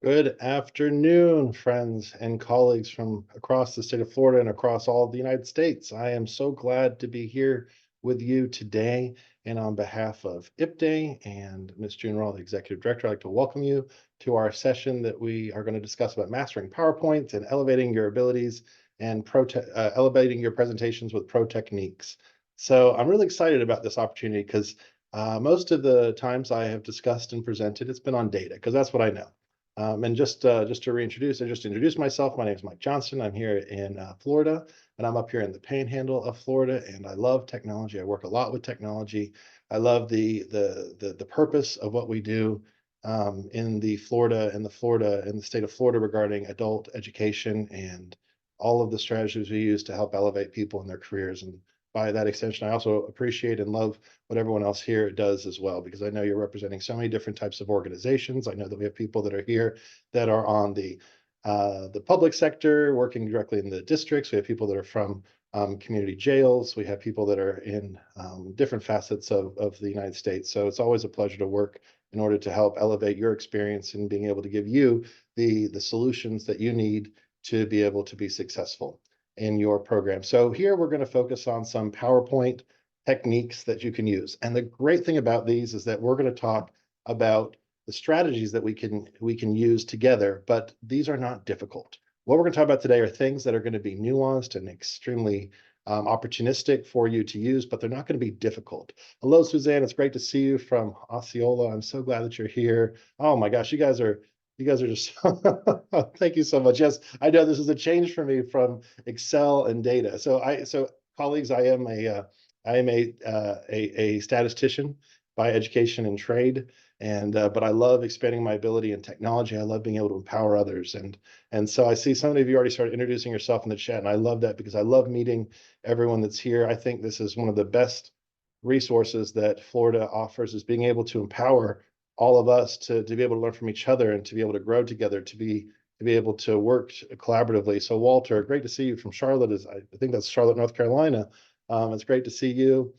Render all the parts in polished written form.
Good afternoon, friends and colleagues from across the state of Florida and across all of the United States. I am so glad to be here with you today. And on behalf of IPDAY and Ms. June Rawl, the Executive Director, I'd like to welcome you to our session that we are going to discuss about mastering PowerPoint and elevating your abilities and elevating your presentations with pro techniques. So I'm really excited about this opportunity because most of the times I have discussed and presented, it's been on data because that's what I know. And just to reintroduce, I just introduced myself. My name is Mike Johnson. I'm here in Florida, and I'm up here in the Panhandle of Florida. And I love technology. I work a lot with technology. I love the purpose of what we do in the state of Florida regarding adult education and all of the strategies we use to help elevate people in their careers. And by that extension, I also appreciate and love what everyone else here does as well, because I know you're representing so many different types of organizations. I know that we have people that are here that are on the public sector, working directly in the districts. We have people that are from community jails. We have people that are in different facets of the United States. So it's always a pleasure to work in order to help elevate your experience and being able to give you the solutions that you need to be able to be successful in your program. So here we're going to focus on some PowerPoint techniques that you can use. And the great thing about these is that we're going to talk about the strategies that we can use together, but these are not difficult. What we're going to talk about today are things that are going to be nuanced and extremely opportunistic for you to use, but they're not going to be difficult. Hello, Suzanne. It's great to see you from Osceola. I'm so glad that you're here. Oh my gosh, you guys are just thank you so much. Yes, I know this is a change for me from Excel and data. So colleagues, I am a statistician by education and trade, and but I love expanding my ability in technology. I love being able to empower others, and so I see some of you already started introducing yourself in the chat, and I love that because I love meeting everyone that's here. I think this is one of the best resources that Florida offers, is being able to empower all of us to be able to learn from each other and to be able to grow together, to be able to work collaboratively. So Walter, great to see you from Charlotte. I think that's Charlotte, North Carolina. It's great to see you.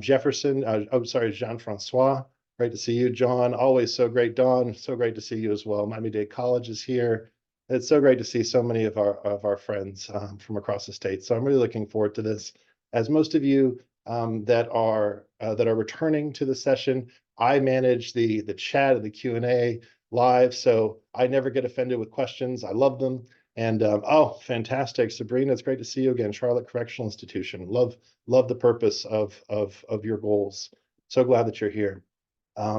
Jefferson, sorry, Jean-Francois. Great to see you, John. Always so great. Dawn, so great to see you as well. Miami-Dade College is here. It's so great to see so many of our friends from across the state. So I'm really looking forward to this. As most of you that are returning to the session, I manage the chat and the Q&A live, so I never get offended with questions. I love them. And oh, fantastic, Sabrina! It's great to see you again. Charlotte Correctional Institution. Love the purpose of your goals. So glad that you're here.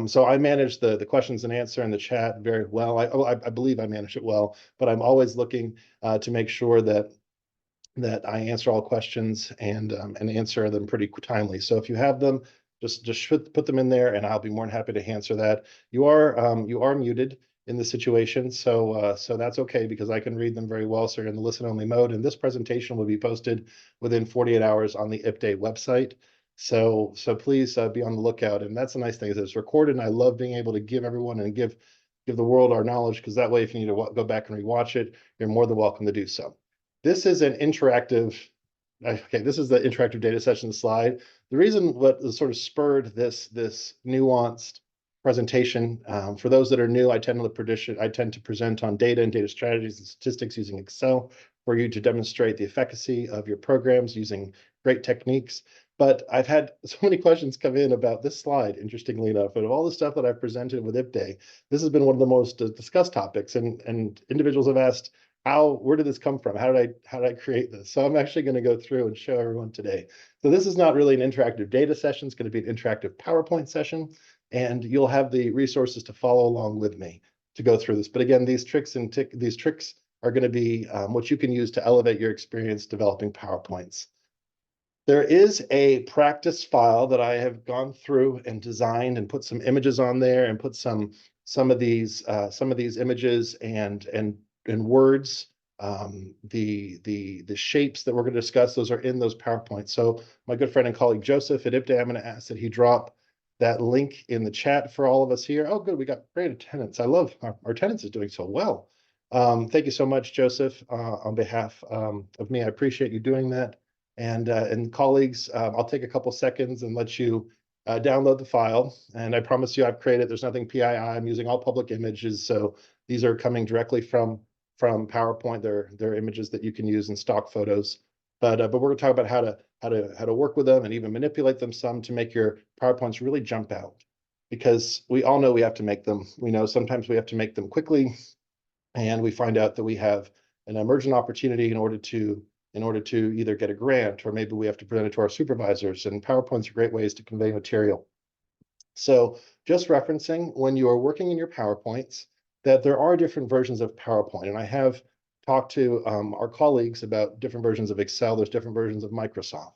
So I manage the questions and answer in the chat very well. I believe I manage it well, but I'm always looking to make sure that I answer all questions and answer them pretty timely. So if you have them, just put them in there, and I'll be more than happy to answer that. You are muted in this situation, so that's okay because I can read them very well. So you're in the listen only mode, and this presentation will be posted within 48 hours on the IPDAY website. So please be on the lookout. And that's the nice thing, is it's recorded, and I love being able to give everyone and give the world our knowledge, because that way, if you need to go back and rewatch it, you're more than welcome to do so. This is an interactive, okay, this is the interactive data session slide. The reason what sort of spurred this nuanced presentation, for those that are new, I tend to present on data and data strategies and statistics using Excel for you to demonstrate the efficacy of your programs using great techniques. But I've had so many questions come in about this slide, interestingly enough, and of all the stuff that I've presented with IPDAY, this has been one of the most discussed topics, and individuals have asked, where did this come from? How did I create this? So I'm actually going to go through and show everyone today. So this is not really an interactive data session. It's going to be an interactive PowerPoint session, and you'll have the resources to follow along with me to go through this. But again, these tricks are going to be what you can use to elevate your experience developing PowerPoints. There is a practice file that I have gone through and designed and put some images on there, and put some of these images and words, the shapes that we're going to discuss, those are in those PowerPoints. So my good friend and colleague Joseph at IPDAY, I'm going to ask that he drop that link in the chat for all of us here. Oh, good, we got great attendance. I love our attendance is doing so well. Thank you so much, Joseph, on behalf of me. I appreciate you doing that. And colleagues, I'll take a couple seconds and let you download the file. And I promise you, I've created, there's nothing PII. I'm using all public images. So these are coming directly from PowerPoint. They're images that you can use in stock photos. But we're going to talk about how to work with them and even manipulate them some to make your PowerPoints really jump out. Because we all know we have to make them. We know sometimes we have to make them quickly, and we find out that we have an emergent opportunity in order to either get a grant, or maybe we have to present it to our supervisors. And PowerPoints are great ways to convey material. So just referencing, when you are working in your PowerPoints, that there are different versions of PowerPoint. And I have talked to our colleagues about different versions of Excel. There's different versions of Microsoft.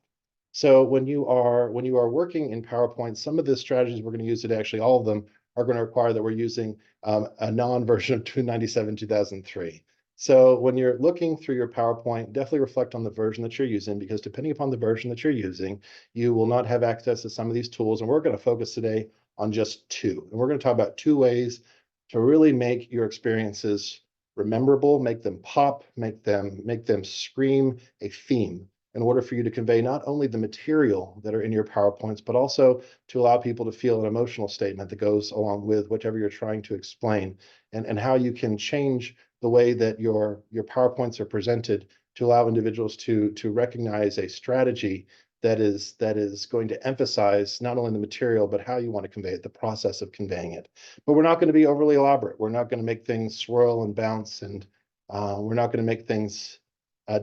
So when you are working in PowerPoint, some of the strategies we're going to use today, actually all of them, are going to require that we're using a non-version of 297 2003. So when you're looking through your PowerPoint, definitely reflect on the version that you're using, because depending upon the version that you're using, you will not have access to some of these tools. And we're going to focus today on just two. And we're going to talk about two ways to really make your experiences rememberable, make them pop, make them scream a theme, in order for you to convey not only the material that are in your PowerPoints, but also to allow people to feel an emotional statement that goes along with whatever you're trying to explain, and how you can change the way that your PowerPoints are presented to allow individuals to recognize a strategy that is going to emphasize not only the material, but how you want to convey it, the process of conveying it. But we're not going to be overly elaborate. We're not going to make things swirl and bounce, and we're not going to make things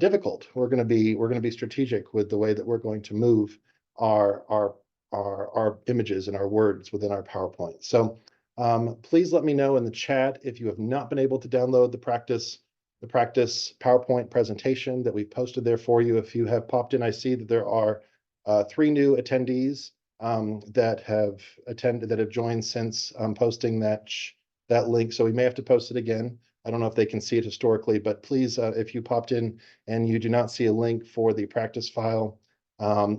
difficult. We're going to be strategic with the way that we're going to move our images and our words within our PowerPoint. So please let me know in the chat if you have not been able to download the practice PowerPoint presentation that we've posted there for you. If you have popped in, I see that there are 3 new attendees that have joined since posting that link. So we may have to post it again. I don't know if they can see it historically, but please, if you popped in and you do not see a link for the practice file,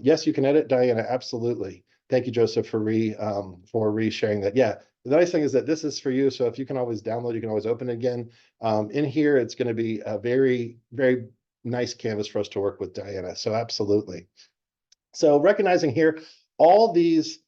yes, you can edit, Diana, absolutely. Thank you, Joseph, for re-sharing that. Yeah, the nice thing is that this is for you, so if you can always download, you can always open it again. In here, it's going to be a very, very nice canvas for us to work with, Diana, so absolutely. So recognizing here, all these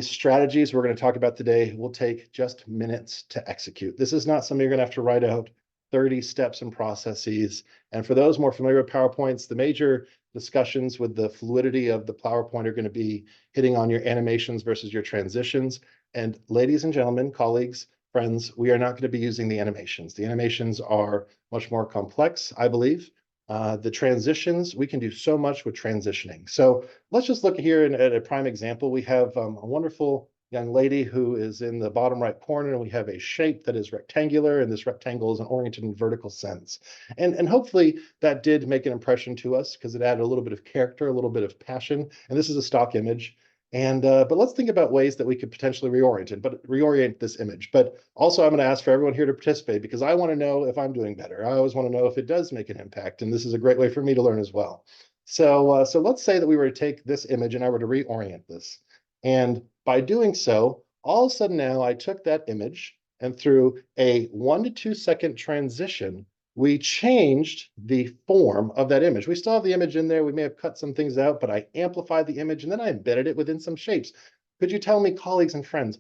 strategies we're going to talk about today will take just minutes to execute. This is not something you're going to have to write out 30 steps and processes. And for those more familiar with PowerPoints, the major discussions with the fluidity of the PowerPoint are going to be hitting on your animations versus your transitions. And ladies and gentlemen, colleagues, friends, we are not going to be using the animations. The animations are much more complex, I believe. The transitions, we can do so much with transitioning. So let's just look here at a prime example. We have a wonderful young lady who is in the bottom right corner, and we have a shape that is rectangular, and this rectangle is oriented in vertical sense. And hopefully that did make an impression to us, because it added a little bit of character, a little bit of passion. And this is a stock image. And but let's think about ways that we could potentially reorient this image. But also, I'm going to ask for everyone here to participate, because I want to know if I'm doing better. I always want to know if it does make an impact, and this is a great way for me to learn as well. So let's say that we were to take this image and I were to reorient this, and by doing so, all of a sudden now I took that image, and through a 1 to 2 second transition, we changed the form of that image. We still have the image in there. We may have cut some things out, but I amplified the image, and then I embedded it within some shapes. Could you tell me, colleagues and friends,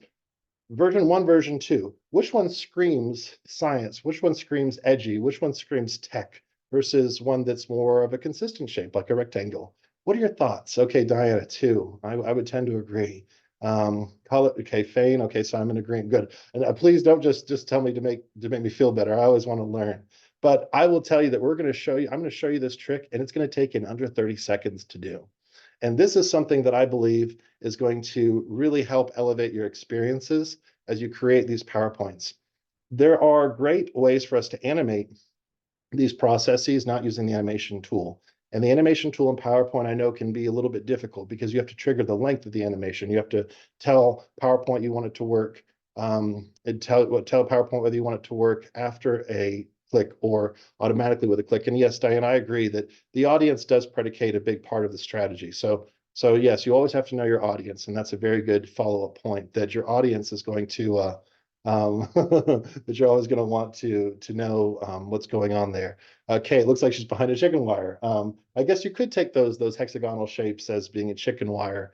version 1, version 2, which one screams science? Which one screams edgy? Which one screams tech versus one that's more of a consistent shape, like a rectangle? What are your thoughts? Okay, Diana, 2. I would tend to agree. Call it, okay, Fane. Okay, so I'm in agreement. Good. And please don't just tell me to make me feel better. I always want to learn. But I will tell you that I'm going to show you this trick, and it's going to take in under 30 seconds to do. And this is something that I believe is going to really help elevate your experiences as you create these PowerPoints. There are great ways for us to animate these processes, not using the animation tool. And the animation tool in PowerPoint, I know, can be a little bit difficult, because you have to trigger the length of the animation. You have to tell PowerPoint you want it to work, and tell PowerPoint whether you want it to work after a click or automatically with a click. And yes, Diane, I agree that the audience does predicate a big part of the strategy. So yes, you always have to know your audience, and that's a very good follow-up point, that your audience is going to that you're always going to want to know what's going on there. Okay, it looks like she's behind a chicken wire. I guess you could take those hexagonal shapes as being a chicken wire.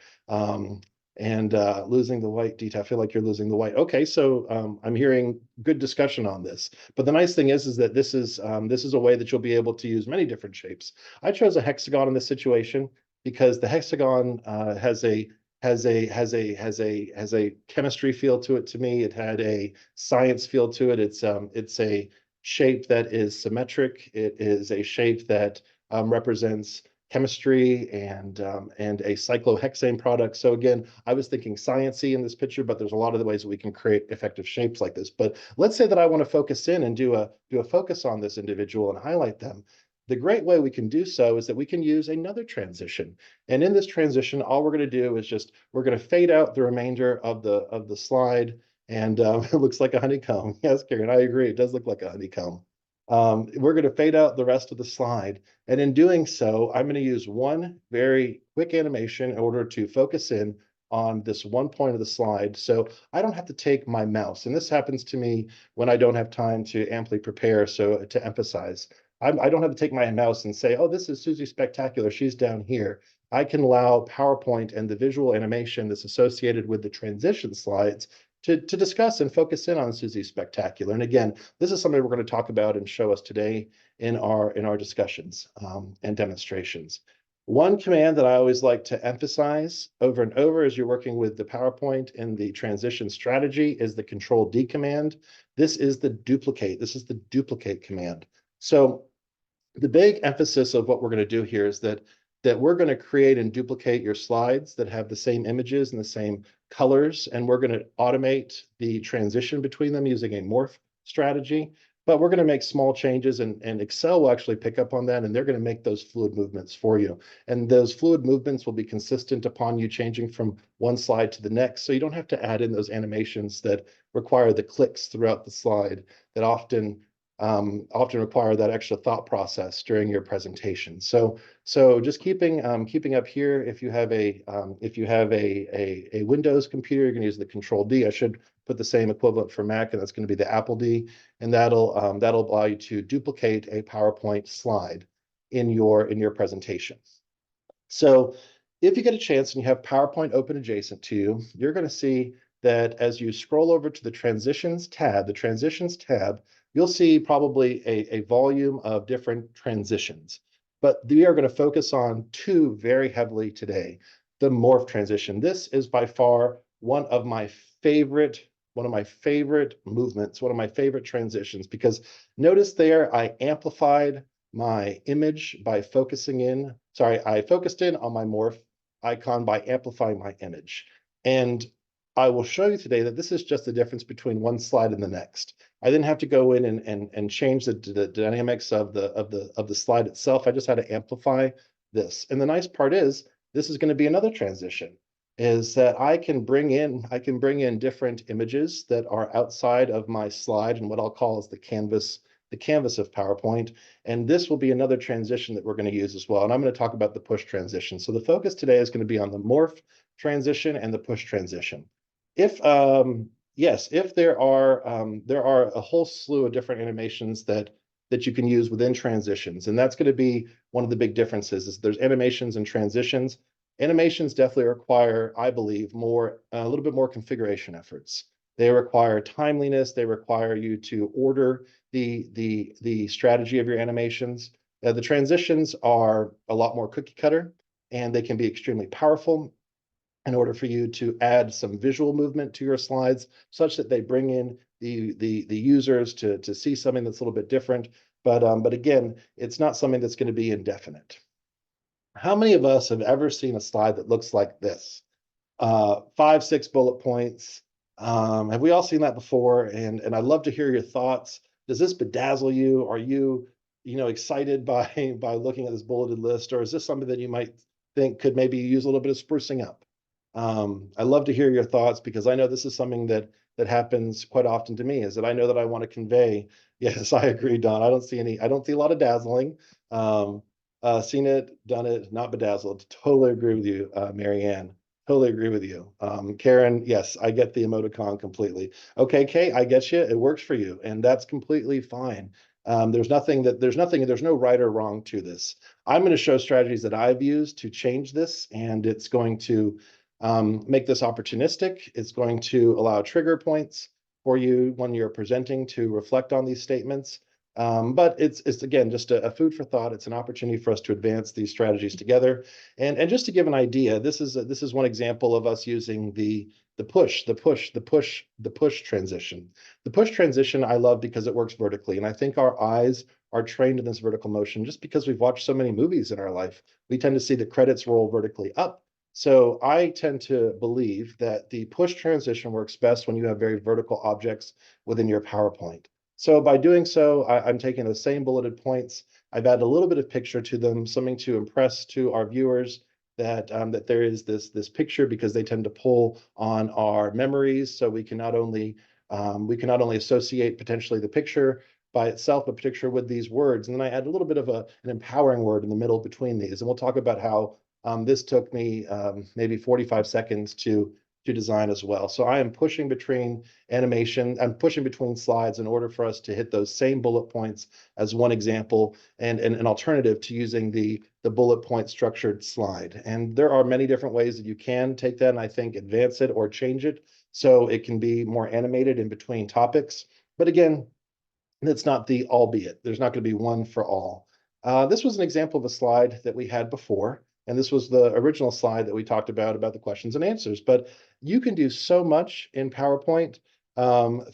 and losing the white detail. I feel like you're losing the white. Okay, so I'm hearing good discussion on this. But the nice thing is that this is a way that you'll be able to use many different shapes. I chose a hexagon in this situation because the hexagon has a chemistry feel to it. To me, it had a science feel to it. It's a shape that is symmetric. It is a shape that represents chemistry and a cyclohexane product. So again, I was thinking sciency in this picture, but there's a lot of the ways that we can create effective shapes like this. But let's say that I want to focus in and do a focus on this individual and highlight them. The great way we can do so is that we can use another transition. And in this transition, all we're going to do is just we're going to fade out the remainder of the slide. And it looks like a honeycomb. Yes, Karen, I agree. It does look like a honeycomb. We're going to fade out the rest of the slide. And in doing so, I'm going to use one very quick animation in order to focus in on this one point of the slide. So I don't have to take my mouse. And this happens to me when I don't have time to amply prepare. So to emphasize, I don't have to take my mouse and say, oh, this is Susie Spectacular. She's down here. I can allow PowerPoint and the visual animation that's associated with the transition slides to discuss and focus in on Susie Spectacular. And again, this is something we're going to talk about and show us today in our discussions and demonstrations. One command that I always like to emphasize over and over as you're working with the PowerPoint in the transition strategy is the Control D command. This is the duplicate. This is the duplicate command. So the big emphasis of what we're going to do here is that we're going to create and duplicate your slides that have the same images and the same colors, and we're going to automate the transition between them using a morph strategy. But we're going to make small changes, and Excel will actually pick up on that, and they're going to make those fluid movements for you. And those fluid movements will be consistent upon you changing from one slide to the next. So you don't have to add in those animations that require the clicks throughout the slide that often require that extra thought process during your presentation. So just keeping up here, if you have a Windows computer, you're going to use the Control D. I should put the same equivalent for Mac, and that's going to be the Apple D, and that'll allow you to duplicate a PowerPoint slide in your presentation. So if you get a chance and you have PowerPoint open adjacent to you, you're going to see that as you scroll over to the Transitions tab, you'll see probably a volume of different transitions. But we are going to focus on two very heavily today. The morph transition. This is by far one of my favorite movements, one of my favorite transitions, because notice there I amplified my image by focusing in. Sorry, I focused in on my morph icon by amplifying my image. And I will show you today that this is just the difference between one slide and the next. I didn't have to go in and change the dynamics of the slide itself. I just had to amplify this. And the nice part is this is going to be another transition, is that I can bring in different images that are outside of my slide and what I'll call is the canvas of PowerPoint. And this will be another transition that we're going to use as well. And I'm going to talk about the push transition. So the focus today is going to be on the morph transition and the push transition. If there are a whole slew of different animations that you can use within transitions, and that's going to be one of the big differences. Is there's animations and transitions. Animations definitely require, I believe, a little bit more configuration efforts. They require timeliness. They require you to order the strategy of your animations. The transitions are a lot more cookie cutter, and they can be extremely powerful in order for you to add some visual movement to your slides such that they bring in the users to see something that's a little bit different. But again, it's not something that's going to be indefinite. How many of us have ever seen a slide that looks like this? 5, 6 bullet points. Have we all seen that before? And I'd love to hear your thoughts. Does this bedazzle you? Are you excited by looking at this bulleted list, or is this something that you might think could maybe use a little bit of sprucing up? I love to hear your thoughts, because I know this is something that happens quite often to me, is that I know that I want to convey. Yes, I agree, Don. I don't see a lot of dazzling. Seen it, done it, not bedazzled. Totally agree with you, Mary Ann. Totally agree with you. Karen, yes, I get the emoticon completely. Okay, Kay, I get you. It works for you, and that's completely fine. There's no right or wrong to this. I'm going to show strategies that I've used to change this, and it's going to Make this opportunistic. It's going to allow trigger points for you when you're presenting to reflect on these statements. But it's again just a food for thought. It's an opportunity for us to advance these strategies together. And just to give an idea, this is one example of us using the push transition. The push transition I love because it works vertically, and I think our eyes are trained in this vertical motion just because we've watched so many movies in our life. We tend to see the credits roll vertically up. So I tend to believe that the push transition works best when you have very vertical objects within your PowerPoint. So by doing so, I'm taking the same bulleted points. I've added a little bit of picture to them, something to impress to our viewers that there is this picture, because they tend to pull on our memories. So we can not only associate potentially the picture by itself, but picture with these words. And then I add a little bit of an empowering word in the middle between these. And we'll talk about how this took me maybe 45 seconds to design as well. So I am pushing between animation. I'm pushing between slides in order for us to hit those same bullet points as one example, and an alternative to using the bullet point structured slide. And there are many different ways that you can take that and I think advance it or change it so it can be more animated in between topics. But again, it's not the albeit. There's not going to be one for all. This was an example of a slide that we had before, and this was the original slide that we talked about the questions and answers. But you can do so much in PowerPoint.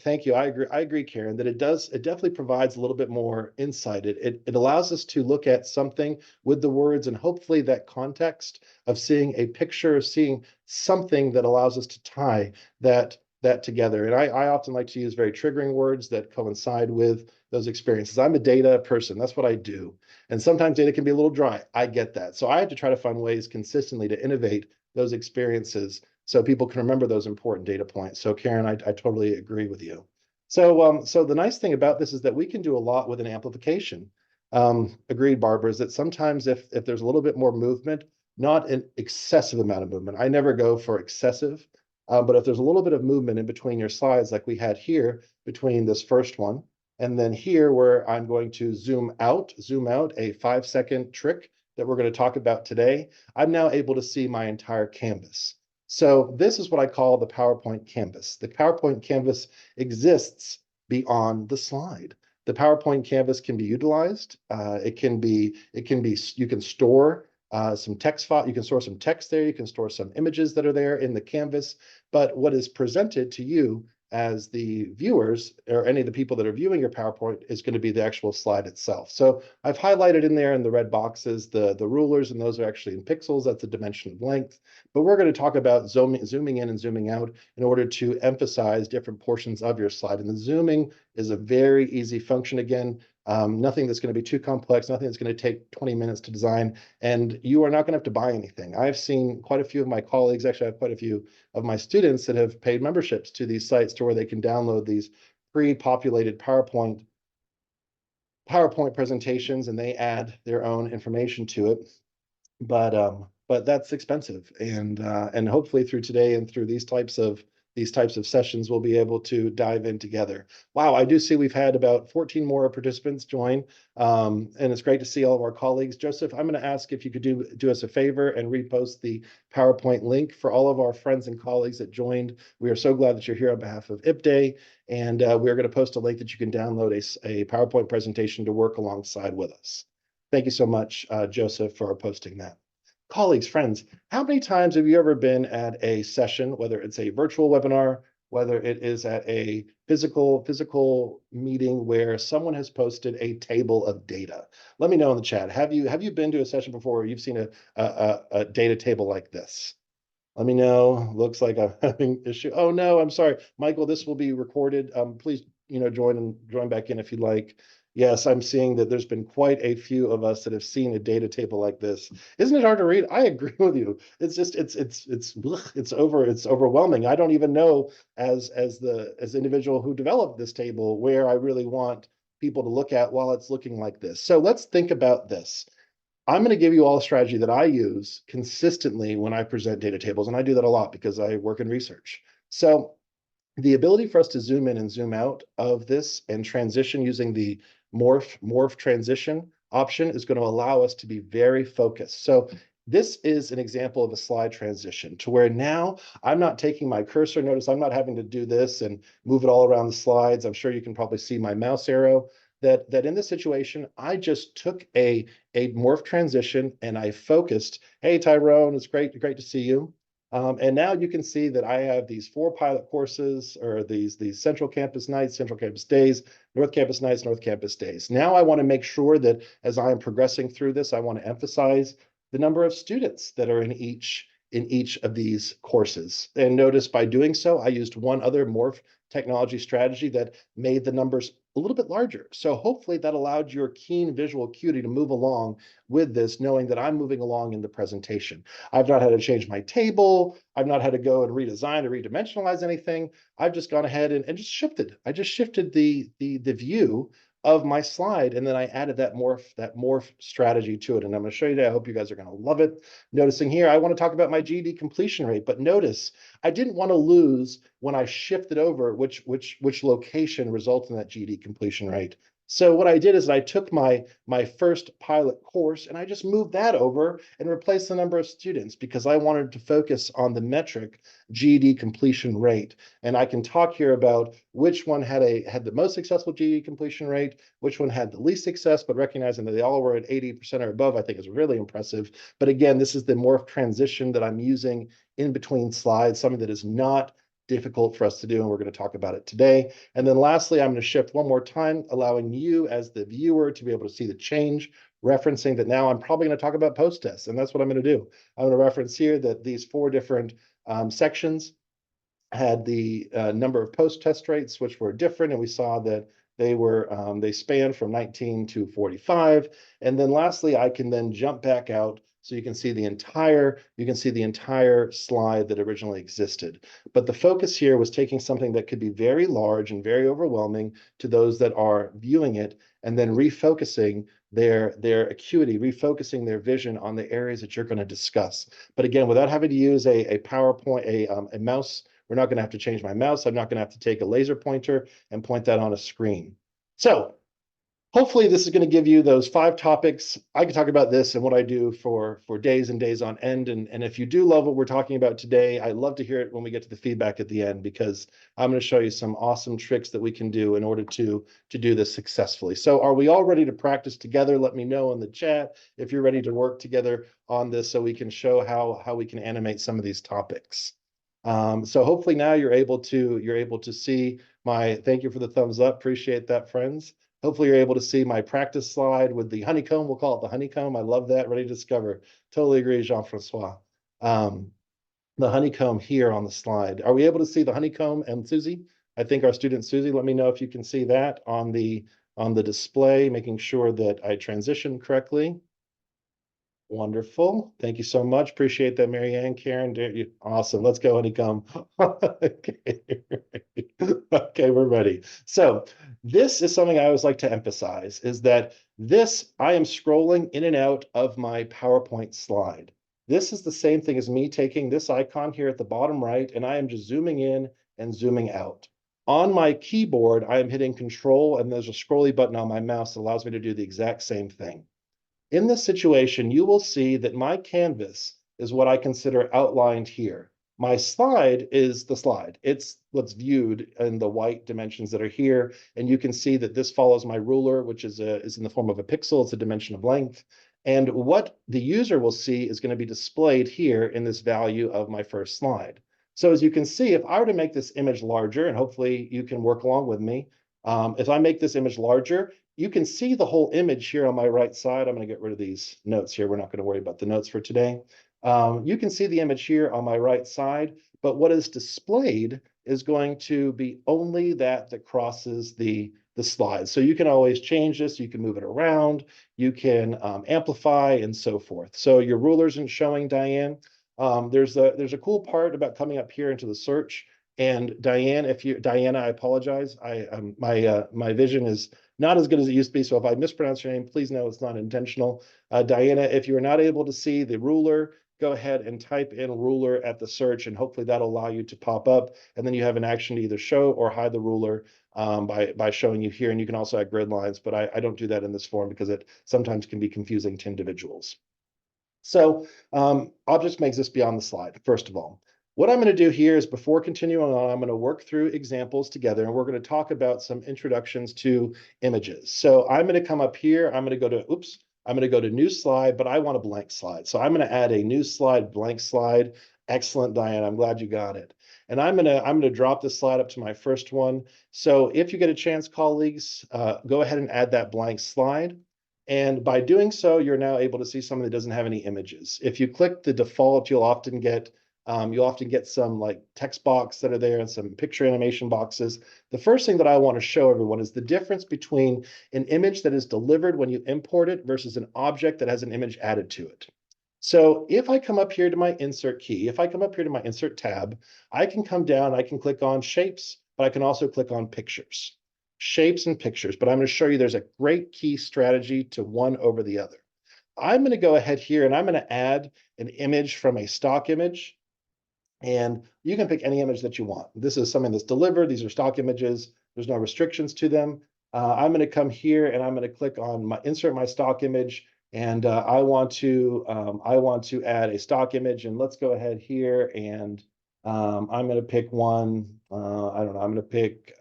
Thank you. I agree, Karen, that it definitely provides a little bit more insight. It allows us to look at something with the words and hopefully that context of seeing a picture, of seeing something that allows us to tie that together. And I often like to use very triggering words that coincide with those experiences. I'm a data person. That's what I do. And sometimes data can be a little dry. I get that. So I have to try to find ways consistently to innovate those experiences so people can remember those important data points. So Karen, I totally agree with you. So the nice thing about this is that we can do a lot with an amplification. Agreed, Barbara, is that sometimes if there's a little bit more movement, not an excessive amount of movement. I never go for excessive. But if there's a little bit of movement in between your slides, like we had here between this first one, and then here where I'm going to zoom out a 5-second trick that we're going to talk about today, I'm now able to see my entire canvas. So this is what I call the PowerPoint canvas. The PowerPoint canvas exists beyond the slide. The PowerPoint canvas can be utilized. You can store some text file. You can store some text there. You can store some images that are there in the canvas. But what is presented to you as the viewers or any of the people that are viewing your PowerPoint is going to be the actual slide itself. So I've highlighted in there in the red boxes the rulers, and those are actually in pixels. That's the dimension of length. But we're going to talk about zooming in and zooming out in order to emphasize different portions of your slide. And the zooming is a very easy function. Again, nothing that's going to be too complex, nothing that's going to take 20 minutes to design, and you are not going to have to buy anything. I've seen quite a few of my colleagues, actually I have quite a few of my students that have paid memberships to these sites to where they can download these pre-populated PowerPoint presentations, and they add their own information to it. But that's expensive, and hopefully through today and through these types of sessions, we'll be able to dive in together. Wow, I do see we've had about 14 more participants join, and it's great to see all of our colleagues. Joseph, I'm going to ask if you could do us a favor and repost the PowerPoint link for all of our friends and colleagues that joined. We are so glad that you're here on behalf of IPDay, and we're going to post a link that you can download a PowerPoint presentation to work alongside with us. Thank you so much, Joseph, for posting that. Colleagues, friends, how many times have you ever been at a session, whether it's a virtual webinar, whether it is at a physical meeting where someone has posted a table of data? Let me know in the chat. Have you been to a session before where you've seen a data table like this? Let me know. Looks like I'm having issue. Oh no, I'm sorry, Michael. This will be recorded. Please, join back in if you'd like. Yes, I'm seeing that there's been quite a few of us that have seen a data table like this. Isn't it hard to read? I agree with you. It's just it's overwhelming. I don't even know as the individual who developed this table where I really want people to look at while it's looking like this. So let's think about this. I'm going to give you all a strategy that I use consistently when I present data tables, and I do that a lot because I work in research. So the ability for us to zoom in and zoom out of this and transition using the morph transition option is going to allow us to be very focused. So This is an example of a slide transition to where now I'm not taking my cursor. Notice I'm not having to do this and move it all around the slides. I'm sure you can probably see my mouse arrow. That in this situation, I just took a morph transition and I focused. Hey, Tyrone, it's great to see you. And now you can see that I have these 4 pilot courses, or these Central Campus nights, Central Campus days, North Campus nights, North Campus days. Now I want to make sure that as I am progressing through this, I want to emphasize the number of students that are in each of these courses. And notice by doing so, I used one other morph technology strategy that made the numbers a little bit larger. So hopefully that allowed your keen visual acuity to move along with this, knowing that I'm moving along in the presentation. I've not had to change my table. I've not had to go and redesign or redimensionalize anything. I've just gone ahead and just shifted. I just shifted the view of my slide, and then I added that morph strategy to it. And I'm going to show you that. I hope you guys are going to love it. Noticing here, I want to talk about my GED completion rate, but notice I didn't want to lose when I shifted over which location results in that GED completion rate. So what I did is I took my first pilot course and I just moved that over and replaced the number of students because I wanted to focus on the metric GED completion rate. And I can talk here about which one had the most successful GED completion rate, which one had the least success, but recognizing that they all were at 80% or above, I think is really impressive. But again, this is the morph transition that I'm using in between slides, something that is not difficult for us to do, and we're going to talk about it today. And then lastly, I'm going to shift one more time, allowing you as the viewer to be able to see the change, referencing that now I'm probably going to talk about post tests, and that's what I'm going to do. I'm going to reference here that these 4 different sections had the number of post test rates, which were different, and we saw that they spanned from 19 to 45. And then lastly, I can then jump back out so you can see the entire slide that originally existed. But the focus here was taking something that could be very large and very overwhelming to those that are viewing it, and then refocusing their acuity, refocusing their vision on the areas that you're going to discuss. But again, without having to use a PowerPoint, a mouse. We're not going to have to change my mouse. I'm not going to have to take a laser pointer and point that on a screen. So hopefully this is going to give you those 5 topics. I can talk about this and what I do for days and days on end. And if you do love what we're talking about today, I'd love to hear it when we get to the feedback at the end, because I'm going to show you some awesome tricks that we can do in order to do this successfully. So are we all ready to practice together? Let me know in the chat if you're ready to work together on this so we can show how we can animate some of these topics. So hopefully now you're able to see my, thank you for the thumbs up. Appreciate that, friends. Hopefully you're able to see my practice slide with the honeycomb. We'll call it the honeycomb. I love that. Ready to discover. Totally agree, Jean-Francois. The honeycomb here on the slide. Are we able to see the honeycomb and Susie? I think our student Susie, let me know if you can see that on the display, making sure that I transition correctly. Wonderful. Thank you so much. Appreciate that, Marianne, Karen. Awesome. Let's go, honeycomb. Okay. Okay, we're ready. So this is something I always like to emphasize, is that I am scrolling in and out of my PowerPoint slide. This is the same thing as me taking this icon here at the bottom right, and I am just zooming in and zooming out. On my keyboard, I am hitting Control, and there's a scrolly button on my mouse that allows me to do the exact same thing. In this situation, you will see that my canvas is what I consider outlined here. My slide is the slide. It's what's viewed in the white dimensions that are here. And you can see that this follows my ruler, which is in the form of a pixel. It's a dimension of length. And what the user will see is going to be displayed here in this value of my first slide. So as you can see, if I were to make this image larger, and hopefully you can work along with me, if I make this image larger, you can see the whole image here on my right side. I'm going to get rid of these notes here. We're not going to worry about the notes for today. You can see the image here on my right side, but what is displayed is going to be only that crosses the slide. So you can always change this. You can move it around. You can amplify and so forth. So your ruler isn't showing, Diane. There's a cool part about coming up here into the search. And Diana, I apologize. My vision is not as good as it used to be. So if I mispronounce your name, please know it's not intentional. Diana, if you are not able to see the ruler, go ahead and type in ruler at the search, and hopefully that'll allow you to pop up. And then you have an action to either show or hide the ruler by showing you here. And you can also add grid lines, but I don't do that in this form because it sometimes can be confusing to individuals. So I'll just make this be on the slide, first of all. What I'm going to do here is before continuing on, I'm going to work through examples together, and we're going to talk about some introductions to images. So I'm going to come up here. I'm going to go to, oops, I'm going to go to new slide, but I want a blank slide. So I'm going to add a new slide, blank slide. Excellent, Diane. I'm glad you got it. And I'm going to drop this slide up to my first one. So if you get a chance, colleagues, go ahead and add that blank slide. And by doing so, you're now able to see something that doesn't have any images. If you click the default, you'll often get some like text box that are there and some picture animation boxes. The first thing that I want to show everyone is the difference between an image that is delivered when you import it versus an object that has an image added to it. So if I come up here to my insert key, if I come up here to my insert tab, I can come down, I can click on shapes, but I can also click on pictures. Shapes and pictures, but I'm going to show you there's a great key strategy to one over the other. I'm going to go ahead here and I'm going to add an image from a stock image, and you can pick any image that you want. This is something that's delivered. These are stock images. There's no restrictions to them. I'm going to come here and I'm going to click on my insert my stock image, and I want to add a stock image. And let's go ahead here and I'm going to pick one. I don't know. I'm going to pick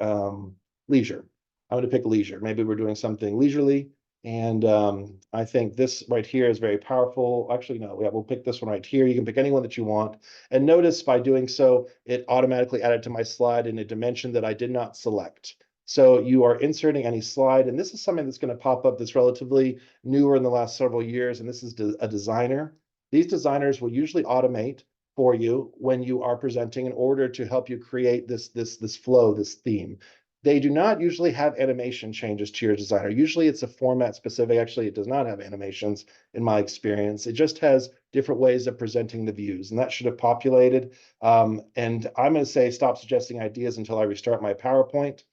leisure. I'm going to pick leisure. Maybe we're doing something leisurely. And I think this right here is very powerful. Actually, no, we'll pick this one right here. You can pick anyone that you want. And notice by doing so, it automatically added to my slide in a dimension that I did not select. So you are inserting any slide, and this is something that's going to pop up that's relatively newer in the last several years, and this is a designer. These designers will usually automate for you when you are presenting in order to help you create this flow, this theme. They do not usually have animation changes to your designer. Usually it's a format specific. Actually, it does not have animations in my experience. It just has different ways of presenting the views, and that should have populated. And I'm going to say stop suggesting ideas until I restart my PowerPoint.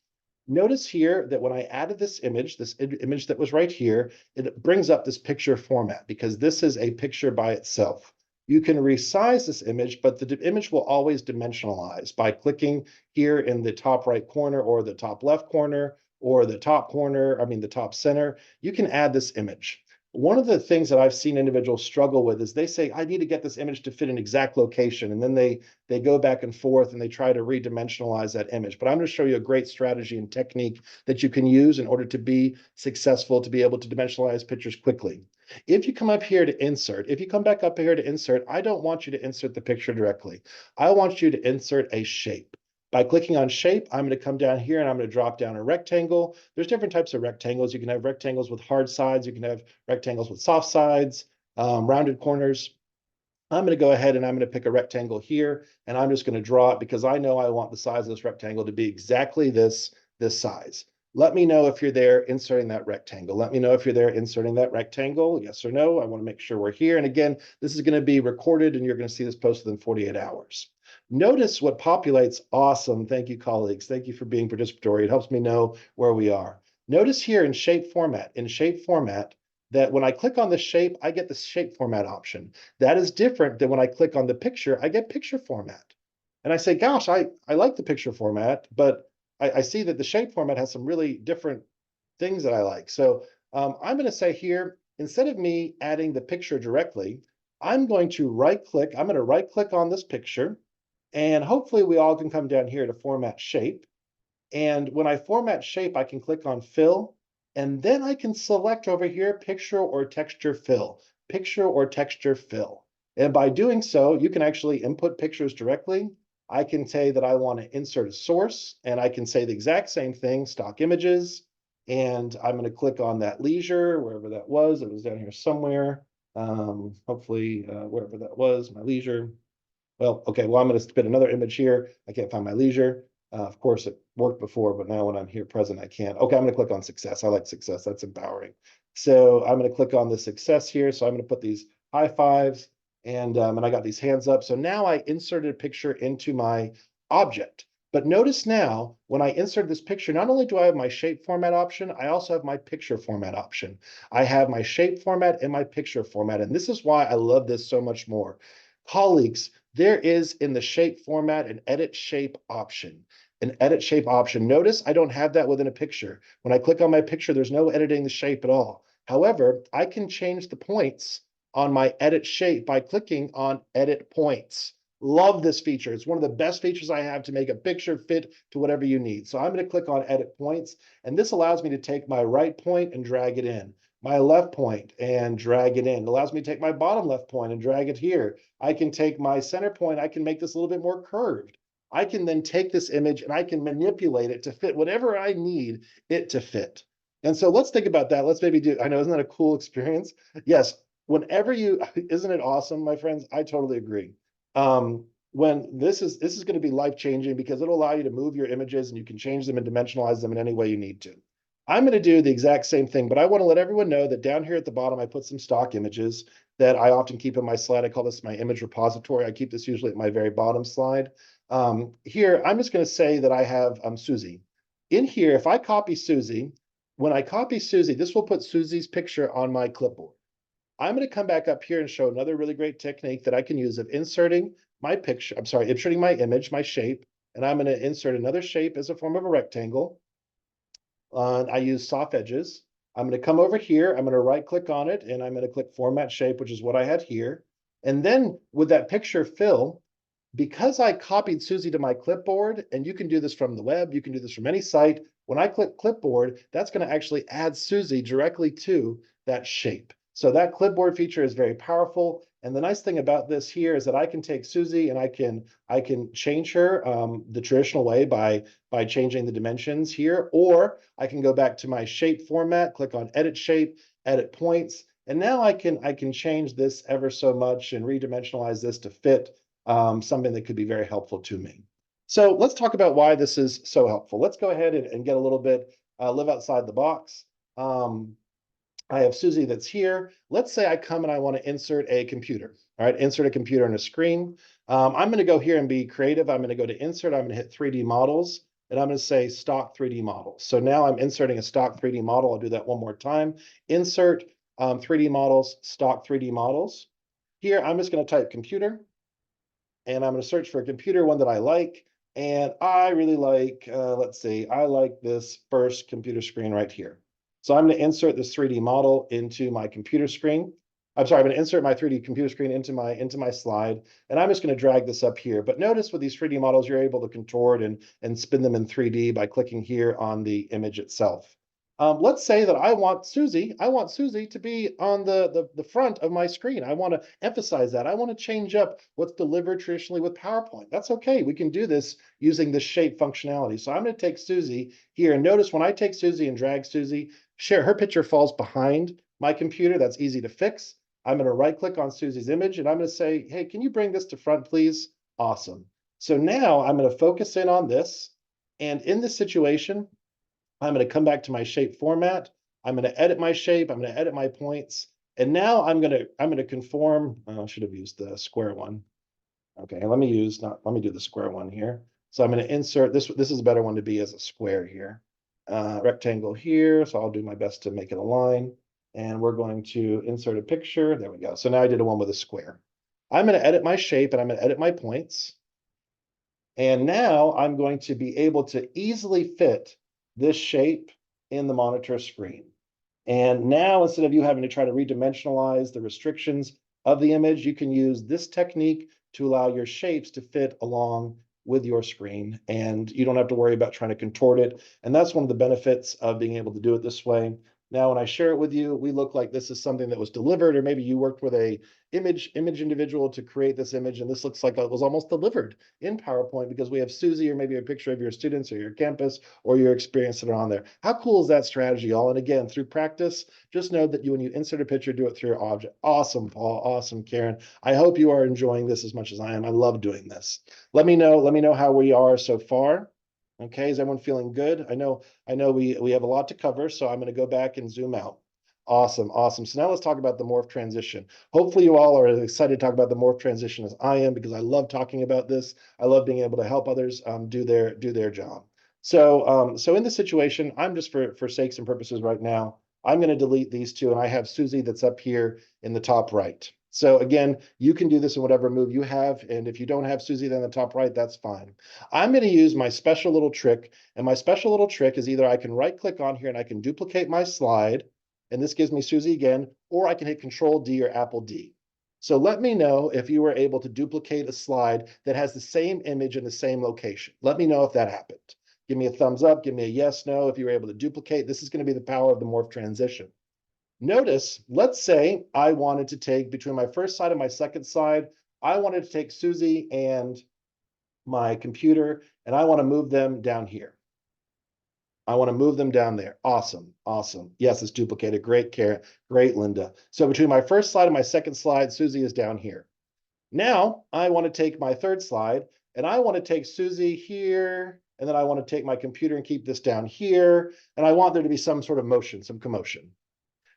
Notice here that when I added this image that was right here, it brings up this picture format because this is a picture by itself. You can resize this image, but the image will always dimensionalize by clicking here in the top right corner or the top left corner or the top corner, the top center. You can add this image. One of the things that I've seen individuals struggle with is they say, I need to get this image to fit an exact location. And then they go back and forth and they try to redimensionalize that image. But I'm going to show you a great strategy and technique that you can use in order to be successful, to be able to dimensionalize pictures quickly. If you come up here to insert, if you come back up here to insert, I don't want you to insert the picture directly. I want you to insert a shape. By clicking on shape, I'm going to come down here and I'm going to drop down a rectangle. There's different types of rectangles. You can have rectangles with hard sides. You can have rectangles with soft sides, rounded corners. I'm going to go ahead and I'm going to pick a rectangle here, and I'm just going to draw it because I know I want the size of this rectangle to be exactly this size. Let me know if you're there inserting that rectangle. Let me know if you're there inserting that rectangle, yes or no. I want to make sure we're here. And again, this is going to be recorded and you're going to see this posted in 48 hours. Notice what populates. Awesome. Thank you, colleagues. Thank you for being participatory. It helps me know where we are. Notice here in shape format, that when I click on the shape, I get the shape format option. That is different than when I click on the picture, I get picture format. And I say, gosh, I like the picture format, but I see that the shape format has some really different things that I like. So I'm going to say here, instead of me adding the picture directly, I'm going to right click. I'm going to right click on this picture. And hopefully we all can come down here to format shape. And when I format shape, I can click on fill, and then I can select over here, picture or texture fill, picture or texture fill. And by doing so, you can actually input pictures directly. I can say that I want to insert a source, and I can say the exact same thing, stock images. And I'm going to click on that leisure, wherever that was. It was down here somewhere. Hopefully, wherever that was, my leisure. Well, okay, well, I'm going to spit another image here. I can't find my leisure. Of course, it worked before, but now when I'm here present, I can't. Okay, I'm going to click on success. I like success. That's empowering. So I'm going to click on the success here. So I'm going to put these high fives, and I got these hands up. So now I inserted a picture into my object. But notice now, when I insert this picture, not only do I have my shape format option, I also have my picture format option. I have my shape format and my picture format. And this is why I love this so much more. Colleagues, there is in the shape format an edit shape option. An edit shape option. Notice I don't have that within a picture. When I click on my picture, there's no editing the shape at all. However, I can change the points on my edit shape by clicking on edit points. Love this feature. It's one of the best features I have to make a picture fit to whatever you need. So I'm going to click on edit points, and this allows me to take my right point and drag it in, my left point and drag it in. It allows me to take my bottom left point and drag it here. I can take my center point. I can make this a little bit more curved. I can then take this image and I can manipulate it to fit whatever I need it to fit. And so let's think about that. Let's maybe do, I know, isn't that a cool experience? Yes, whenever you, isn't it awesome, my friends? I totally agree. When this is going to be life-changing because it'll allow you to move your images and you can change them and dimensionalize them in any way you need to. I'm going to do the exact same thing, but I want to let everyone know that down here at the bottom, I put some stock images that I often keep in my slide. I call this my image repository. I keep this usually at my very bottom slide. Here, I'm just going to say that I have Susie. In here, if I copy Susie, when I copy Susie, this will put Susie's picture on my clipboard. I'm going to come back up here and show another really great technique that I can use of inserting my picture. I'm sorry, inserting my image, my shape, and I'm going to insert another shape as a form of a rectangle. I use soft edges. I'm going to come over here. I'm going to right click on it and I'm going to click format shape, which is what I had here. And then with that picture fill, because I copied Susie to my clipboard, and you can do this from the web, you can do this from any site. When I click clipboard, that's going to actually add Susie directly to that shape. So that clipboard feature is very powerful. And the nice thing about this here is that I can take Susie and I can change her the traditional way by changing the dimensions here, or I can go back to my shape format, click on edit shape, edit points, and now I can change this ever so much and redimensionalize this to fit something that could be very helpful to me. So let's talk about why this is so helpful. Let's go ahead and get a little bit, live outside the box. I have Susie that's here. Let's say I come and I want to insert a computer. All right, insert a computer on a screen. I'm going to go here and be creative. I'm going to go to insert. I'm going to hit 3D models, and I'm going to say stock 3D models. So now I'm inserting a stock 3D model. I'll do that one more time. Insert 3D models, stock 3D models. Here, I'm just going to type computer, and I'm going to search for a computer, one that I like. And I really like, let's see, I like this first computer screen right here. So I'm going to insert this 3D model into my computer screen. I'm sorry, I'm going to insert my 3D computer screen into my slide, and I'm just going to drag this up here. But notice with these 3D models, you're able to contort and spin them in 3D by clicking here on the image itself. Let's say that I want Susie to be on the front of my screen. I want to emphasize that. I want to change up what's delivered traditionally with PowerPoint. That's okay. We can do this using the shape functionality. So I'm going to take Susie here, and notice when I take Susie and drag Susie, her picture falls behind my computer. That's easy to fix. I'm going to right click on Susie's image and I'm going to say, hey, can you bring this to front, please? Awesome. So now I'm going to focus in on this. And in this situation, I'm going to come back to my shape format. I'm going to edit my shape. I'm going to edit my points. And now I'm going to conform. I should have used the square one. Okay, let me do the square one here. So I'm going to insert this. This is a better one to be as a square here. Rectangle here. So I'll do my best to make it align. And we're going to insert a picture. There we go. So now I did a one with a square. I'm going to edit my shape and I'm going to edit my points. And now I'm going to be able to easily fit this shape in the monitor screen. And now, instead of you having to try to redimensionalize the restrictions of the image, you can use this technique to allow your shapes to fit along with your screen. And you don't have to worry about trying to contort it. And that's one of the benefits of being able to do it this way. Now, when I share it with you, we look like this is something that was delivered, or maybe you worked with a image individual to create this image, and this looks like it was almost delivered in PowerPoint because we have Susie, or maybe a picture of your students or your campus or your experience that are on there. How cool is that strategy, all? And again, through practice, just know that when you insert a picture, do it through your object. Awesome, Paul. Awesome, Karen. I hope you are enjoying this as much as I am. I love doing this. Let me know how we are so far. Okay, is everyone feeling good? I know we have a lot to cover, so I'm going to go back and zoom out. Awesome, awesome. So now let's talk about the morph transition. Hopefully you all are as excited to talk about the morph transition as I am, because I love talking about this. I love being able to help others do their job. So so in this situation, I'm just for sakes and purposes right now, I'm going to delete these two, and I have Susie that's up here in the top right. So again, you can do this in whatever move you have, and if you don't have Susie then in the top right, that's fine. I'm going to use my special little trick, and my special little trick is either I can right click on here and I can duplicate my slide, and this gives me Susie again, or I can hit Control D or Apple D. So let me know if you were able to duplicate a slide that has the same image in the same location. Let me know if that happened. Give me a thumbs up, give me a yes, no, if you were able to duplicate. This is going to be the power of the morph transition. Notice, let's say I wanted to take between my first slide and my second slide, I wanted to take Susie and my computer, and I want to move them down here. I want to move them down there. Awesome, awesome. Yes, it's duplicated. Great, Karen. Great, Linda. So between my first slide and my second slide, Susie is down here. Now I want to take my third slide, and I want to take Susie here, and then I want to take my computer and keep this down here, and I want there to be some sort of motion, some commotion.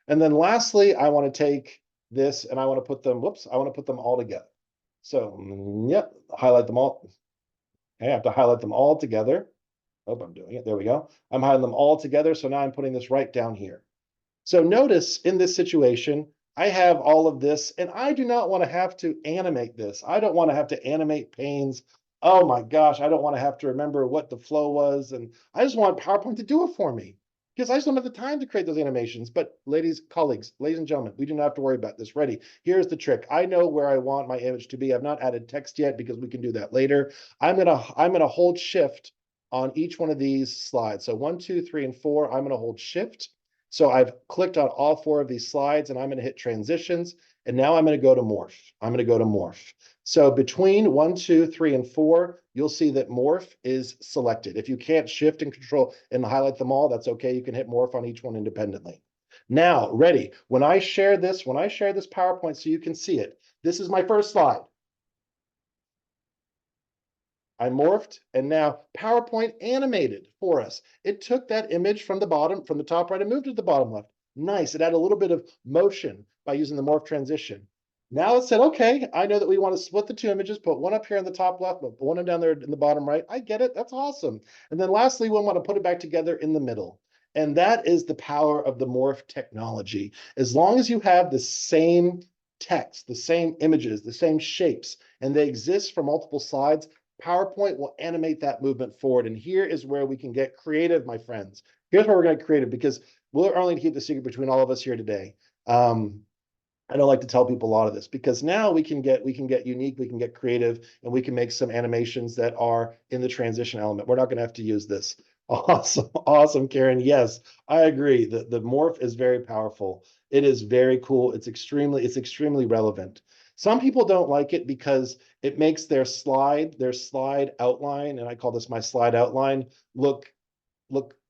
And then lastly, I want to take this and I want to put them, whoops, I want to put them all together. So, yep, highlight them all. Okay, I have to highlight them all together. Oh, I'm doing it. There we go. I'm highlighting them all together. So now I'm putting this right down here. So notice in this situation, I have all of this, and I do not want to have to animate this. I don't want to have to animate panes. Oh my gosh, I don't want to have to remember what the flow was. And I just want PowerPoint to do it for me because I just don't have the time to create those animations. But ladies, colleagues, ladies and gentlemen, we do not have to worry about this. Ready? Here's the trick. I know where I want my image to be. I've not added text yet because we can do that later. I'm gonna hold Shift on each one of these slides. So 1, 2, 3, and 4, I'm gonna hold Shift. So I've clicked on all 4 of these slides and I'm going to hit transitions. And now I'm going to go to morph. I'm going to go to morph. So between 1, 2, 3, and 4, you'll see that morph is selected. If you can't shift and control and highlight them all, that's okay. You can hit morph on each one independently. Now, ready. When I share this PowerPoint so you can see it, this is my first slide. I morphed, and now PowerPoint animated for us. It took that image from the bottom, from the top right, and moved it to the bottom left. Nice. It had a little bit of motion by using the morph transition. Now it said, okay, I know that we want to split the 2 images, put one up here in the top left, but one down there in the bottom right. I get it. That's awesome. And then lastly, we want to put it back together in the middle. And that is the power of the morph technology. As long as you have the same text, the same images, the same shapes, and they exist for multiple slides, PowerPoint will animate that movement forward. And here is where we can get creative, my friends. Here's where we're going to get creative because we're only to keep the secret between all of us here today. I don't like to tell people a lot of this because now we can get unique, we can get creative, and we can make some animations that are in the transition element. We're not going to have to use this. Awesome, awesome, Karen. Yes, I agree. The morph is very powerful. It is very cool. It's extremely relevant. Some people don't like it because it makes their slide outline, and I call this my slide outline, look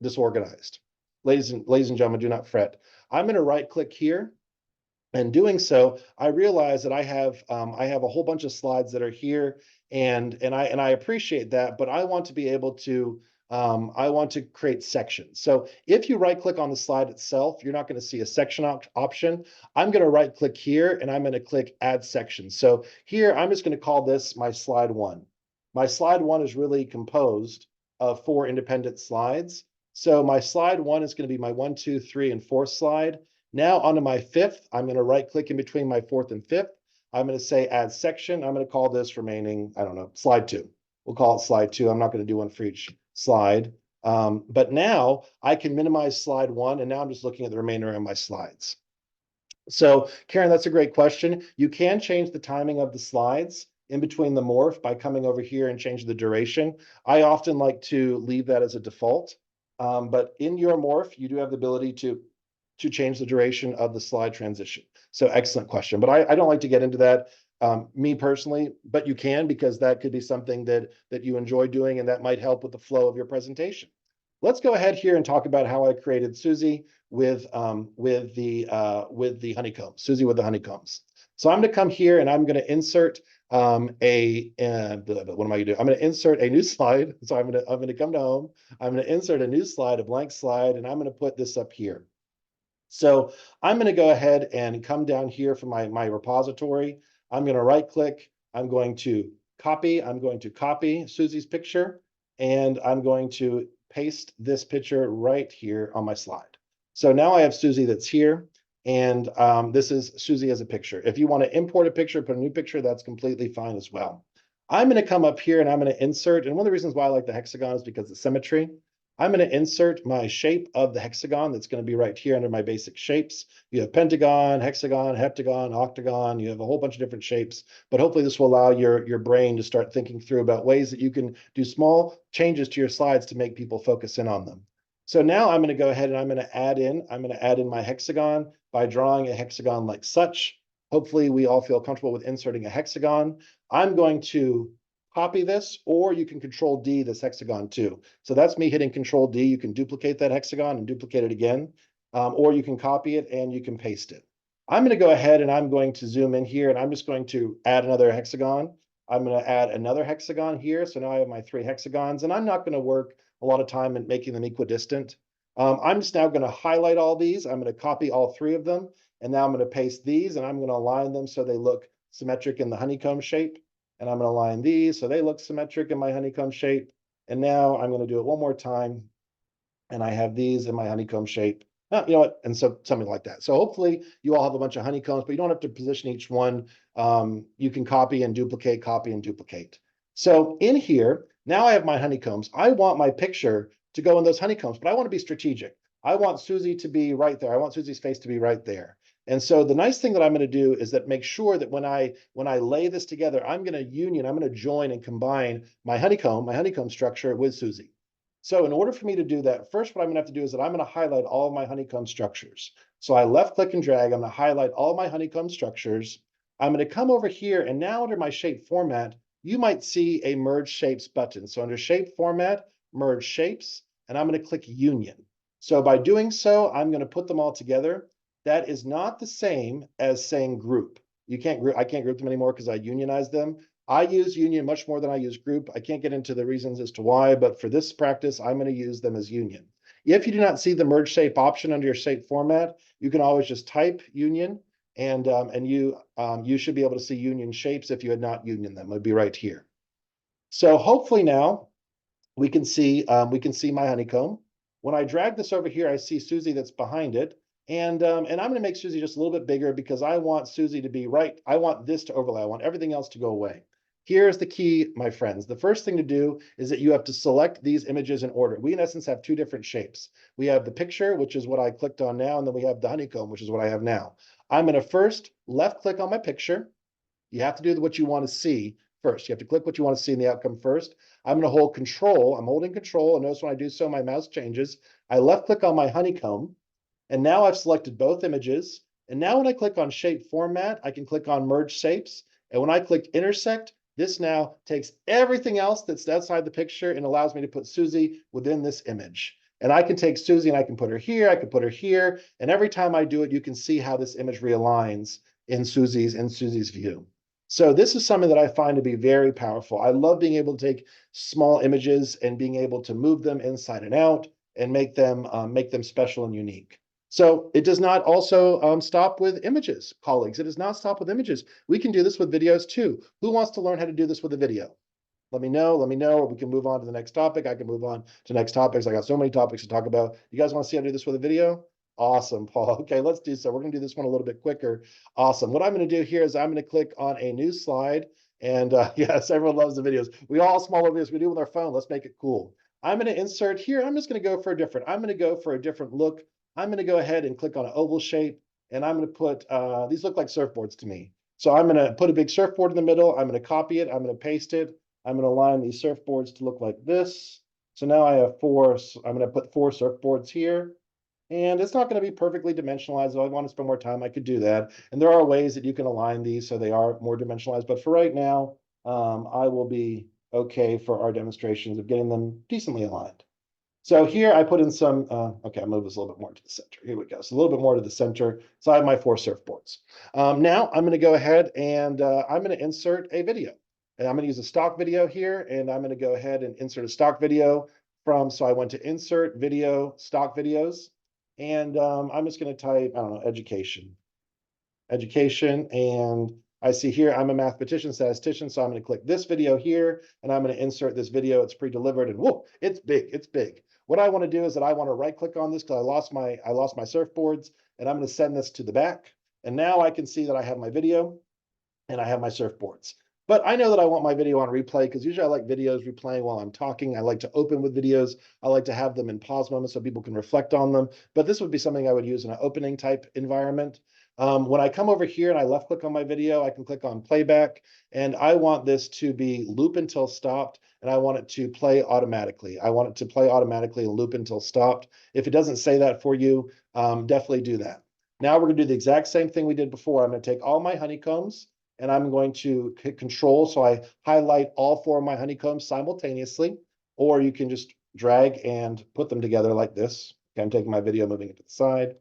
disorganized. Ladies and gentlemen, do not fret. I'm going to right click here. And doing so, I realize that I have a whole bunch of slides that are here, and I appreciate that, but I want to be able to I want to create sections. So if you right click on the slide itself, you're not going to see a section option. I'm going to right click here and I'm going to click add section. So here I'm just going to call this my slide 1. My slide 1 is really composed of 4 independent slides. So my slide 1 is going to be my 1, 2, 3, and 4th slide. Now onto my 5th, I'm going to right click in between my 4th and 5th. I'm going to say add section. I'm going to call this remaining, I don't know, slide 2. We'll call it slide 2. I'm not going to do one for each slide. But now I can minimize slide 1, and now I'm just looking at the remainder of my slides. So Karen, that's a great question. You can change the timing of the slides in between the morph by coming over here and change the duration. I often like to leave that as a default. But in your morph, you do have the ability to change the duration of the slide transition. So excellent question, but I don't like to get into that me personally, but you can because that could be something that you enjoy doing and that might help with the flow of your presentation. Let's go ahead here and talk about how I created Susie with the honeycombs, Susie with the honeycombs. So I'm going to come here and I'm going to insert what am I going to do? I'm going to insert a new slide. So I'm going to come to home. I'm going to insert a new slide, a blank slide, and I'm going to put this up here. So I'm going to go ahead and come down here from my repository. I'm going to right click. I'm going to copy Susie's picture, and I'm going to paste this picture right here on my slide. So now I have Susie that's here, and this is Susie as a picture. If you want to import a picture, put a new picture, that's completely fine as well. I'm going to come up here and I'm going to insert, and one of the reasons why I like the hexagon is because of symmetry. I'm going to insert my shape of the hexagon that's going to be right here under my basic shapes. You have pentagon, hexagon, heptagon, octagon. You have a whole bunch of different shapes, but hopefully this will allow your brain to start thinking through about ways that you can do small changes to your slides to make people focus in on them. So now I'm going to go ahead and I'm going to add in my hexagon by drawing a hexagon like such. Hopefully we all feel comfortable with inserting a hexagon. I'm going to copy this, or you can Control D this hexagon too. So that's me hitting Control D. You can duplicate that hexagon and duplicate it again, or you can copy it and you can paste it. I'm going to go ahead and I'm going to zoom in here and I'm just going to add another hexagon. I'm going to add another hexagon here. So now I have my 3 hexagons, and I'm not going to work a lot of time in making them equidistant. I'm just now going to highlight all these. I'm going to copy all 3 of them. And now I'm going to paste these and I'm going to align them so they look symmetric in the honeycomb shape. And I'm going to align these so they look symmetric in my honeycomb shape. And now I'm going to do it one more time. And I have these in my honeycomb shape. You know what? And so something like that. So hopefully you all have a bunch of honeycombs, but you don't have to position each one. You can copy and duplicate, copy and duplicate. So in here, now I have my honeycombs. I want my picture to go in those honeycombs, but I want to be strategic. I want Susie to be right there. I want Susie's face to be right there. And so the nice thing that I'm going to do is that make sure that when I lay this together, I'm going to join and combine my honeycomb structure with Susie. So in order for me to do that, first what I'm going to have to do is that I'm going to highlight all of my honeycomb structures. So I left click and drag. I'm going to highlight all my honeycomb structures. I'm going to come over here, and now under my shape format, you might see a merge shapes button. So under shape format, merge shapes, and I'm going to click union. So by doing so, I'm going to put them all together. That is not the same as saying group. I can't group them anymore because I unionized them. I use union much more than I use group. I can't get into the reasons as to why, but for this practice, I'm going to use them as union. If you do not see the merge shape option under your shape format, you can always just type union, and you should be able to see union shapes if you had not union them. It would be right here. So hopefully now we can see my honeycomb. When I drag this over here, I see Susie that's behind it. And I'm going to make Susie just a little bit bigger because I want Susie to be right. I want this to overlay. I want everything else to go away. Here's the key, my friends. The first thing to do is that you have to select these images in order. We, in essence, have 2 different shapes. We have the picture, which is what I clicked on now, and then we have the honeycomb, which is what I have now. I'm going to first left-click on my picture. You have to do what you want to see first. You have to click what you want to see in the outcome first. I'm going to hold Control. I'm holding Control, and notice when I do so, my mouse changes. I left-click on my honeycomb, and now I've selected both images. And now when I click on Shape Format, I can click on Merge Shapes. And when I click Intersect, this now takes everything else that's outside the picture and allows me to put Susie within this image. And I can take Susie and I can put her here, I can put her here. And every time I do it, you can see how this image realigns in Susie's view. So this is something that I find to be very powerful. I love being able to take small images and being able to move them inside and out and make them special and unique. So it does not also stop with images, colleagues. It does not stop with images. We can do this with videos too. Who wants to learn how to do this with a video? Let me know, or we can move on to the next topic. I can move on to next topics. I got so many topics to talk about. You guys want to see how to do this with a video? Awesome, Paul. Okay, let's do so. We're going to do this one a little bit quicker. Awesome. What I'm going to do here is I'm going to click on a new slide. And yes, everyone loves the videos. We all small videos we do with our phone. Let's make it cool. I'm going to insert here. I'm just going to go for a different look. I'm going to go ahead and click on an oval shape. And I'm going to put, these look like surfboards to me. So I'm going to put a big surfboard in the middle. I'm going to copy it. I'm going to paste it. I'm going to align these surfboards to look like this. So now I have 4. I'm going to put 4 surfboards here. And it's not going to be perfectly dimensionalized. If I want to spend more time, I could do that. And there are ways that you can align these so they are more dimensionalized. But for right now, I will be okay for our demonstrations of getting them decently aligned. So here I put in some, okay, I'll move this a little bit more to the center. Here we go. So a little bit more to the center. So I have my 4 surfboards. Now I'm going to go ahead and I'm going to insert a video. And I'm going to use a stock video here. And I'm going to go ahead and insert a stock video so I went to Insert Video, Stock Videos. And I'm just going to type, I don't know, education. And I see here, I'm a mathematician, statistician, so I'm going to click this video here, and I'm going to insert this video. It's pre-delivered, and whoa, it's big, it's big. What I want to do is that I want to right-click on this because I lost my surfboards, and I'm going to send this to the back. And now I can see that I have my video, and I have my surfboards. But I know that I want my video on replay because usually I like videos replaying while I'm talking. I like to open with videos. I like to have them in pause moments so people can reflect on them. But this would be something I would use in an opening type environment. When I come over here and I left click on my video, I can click on playback, and I want this to be loop until stopped, and I want it to play automatically. I want it to play automatically and loop until stopped. If it doesn't say that for you, definitely do that. Now we're gonna do the exact same thing we did before. I'm gonna take all my honeycombs and I'm going to hit control. So I highlight all four of my honeycombs simultaneously, or you can just drag and put them together like this. Okay, I'm taking my video, moving it to the side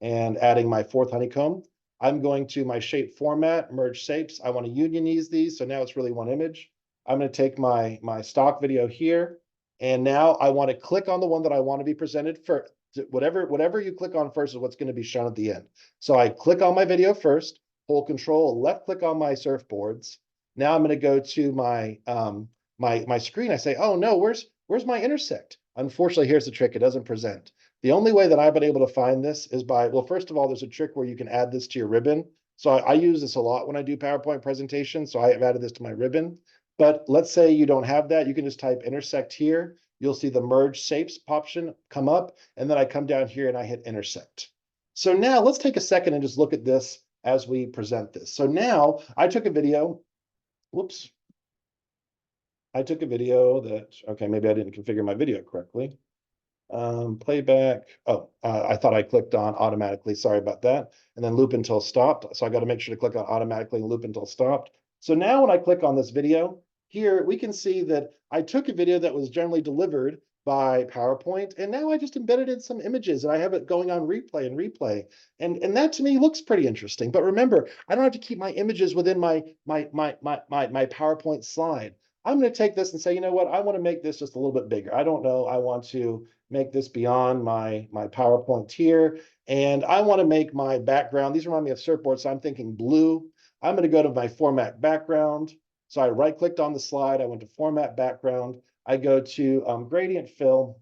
and adding my fourth honeycomb. I'm going to my shape format, merge shapes. I want to unionize these. So now it's really one image. I'm going to take my stock video here. And now I want to click on the one that I want to be presented for. Whatever you click on first is what's going to be shown at the end. So I click on my video first, hold control, left click on my surfboards. Now I'm going to go to my screen. I say, oh no, where's my intersect? Unfortunately, here's the trick. It doesn't present. The only way that I've been able to find this is by, well, first of all, there's a trick where you can add this to your ribbon. So I use this a lot when I do PowerPoint presentations. So I have added this to my ribbon. But let's say you don't have that. You can just type intersect here. You'll see the merge shapes option come up. And then I come down here and I hit intersect. So now let's take a second and just look at this as we present this. So now I took a video. Whoops. I took a video that, okay, maybe I didn't configure my video correctly. Playback. Oh, I thought I clicked on automatically. Sorry about that. And then loop until stopped. So I got to make sure to click on automatically and loop until stopped. So now when I click on this video, here we can see that I took a video that was generally delivered by PowerPoint, and now I just embedded in some images and I have it going on replay and replay. And that to me looks pretty interesting. But remember, I don't have to keep my images within my PowerPoint slide. I'm going to take this and say, you know what, I want to make this just a little bit bigger. I don't know. I want to make this beyond my PowerPoint here. And I want to make my background, these remind me of surfboards, so I'm thinking blue. I'm going to go to my format background. So I right clicked on the slide. I went to format background. I go to gradient fill.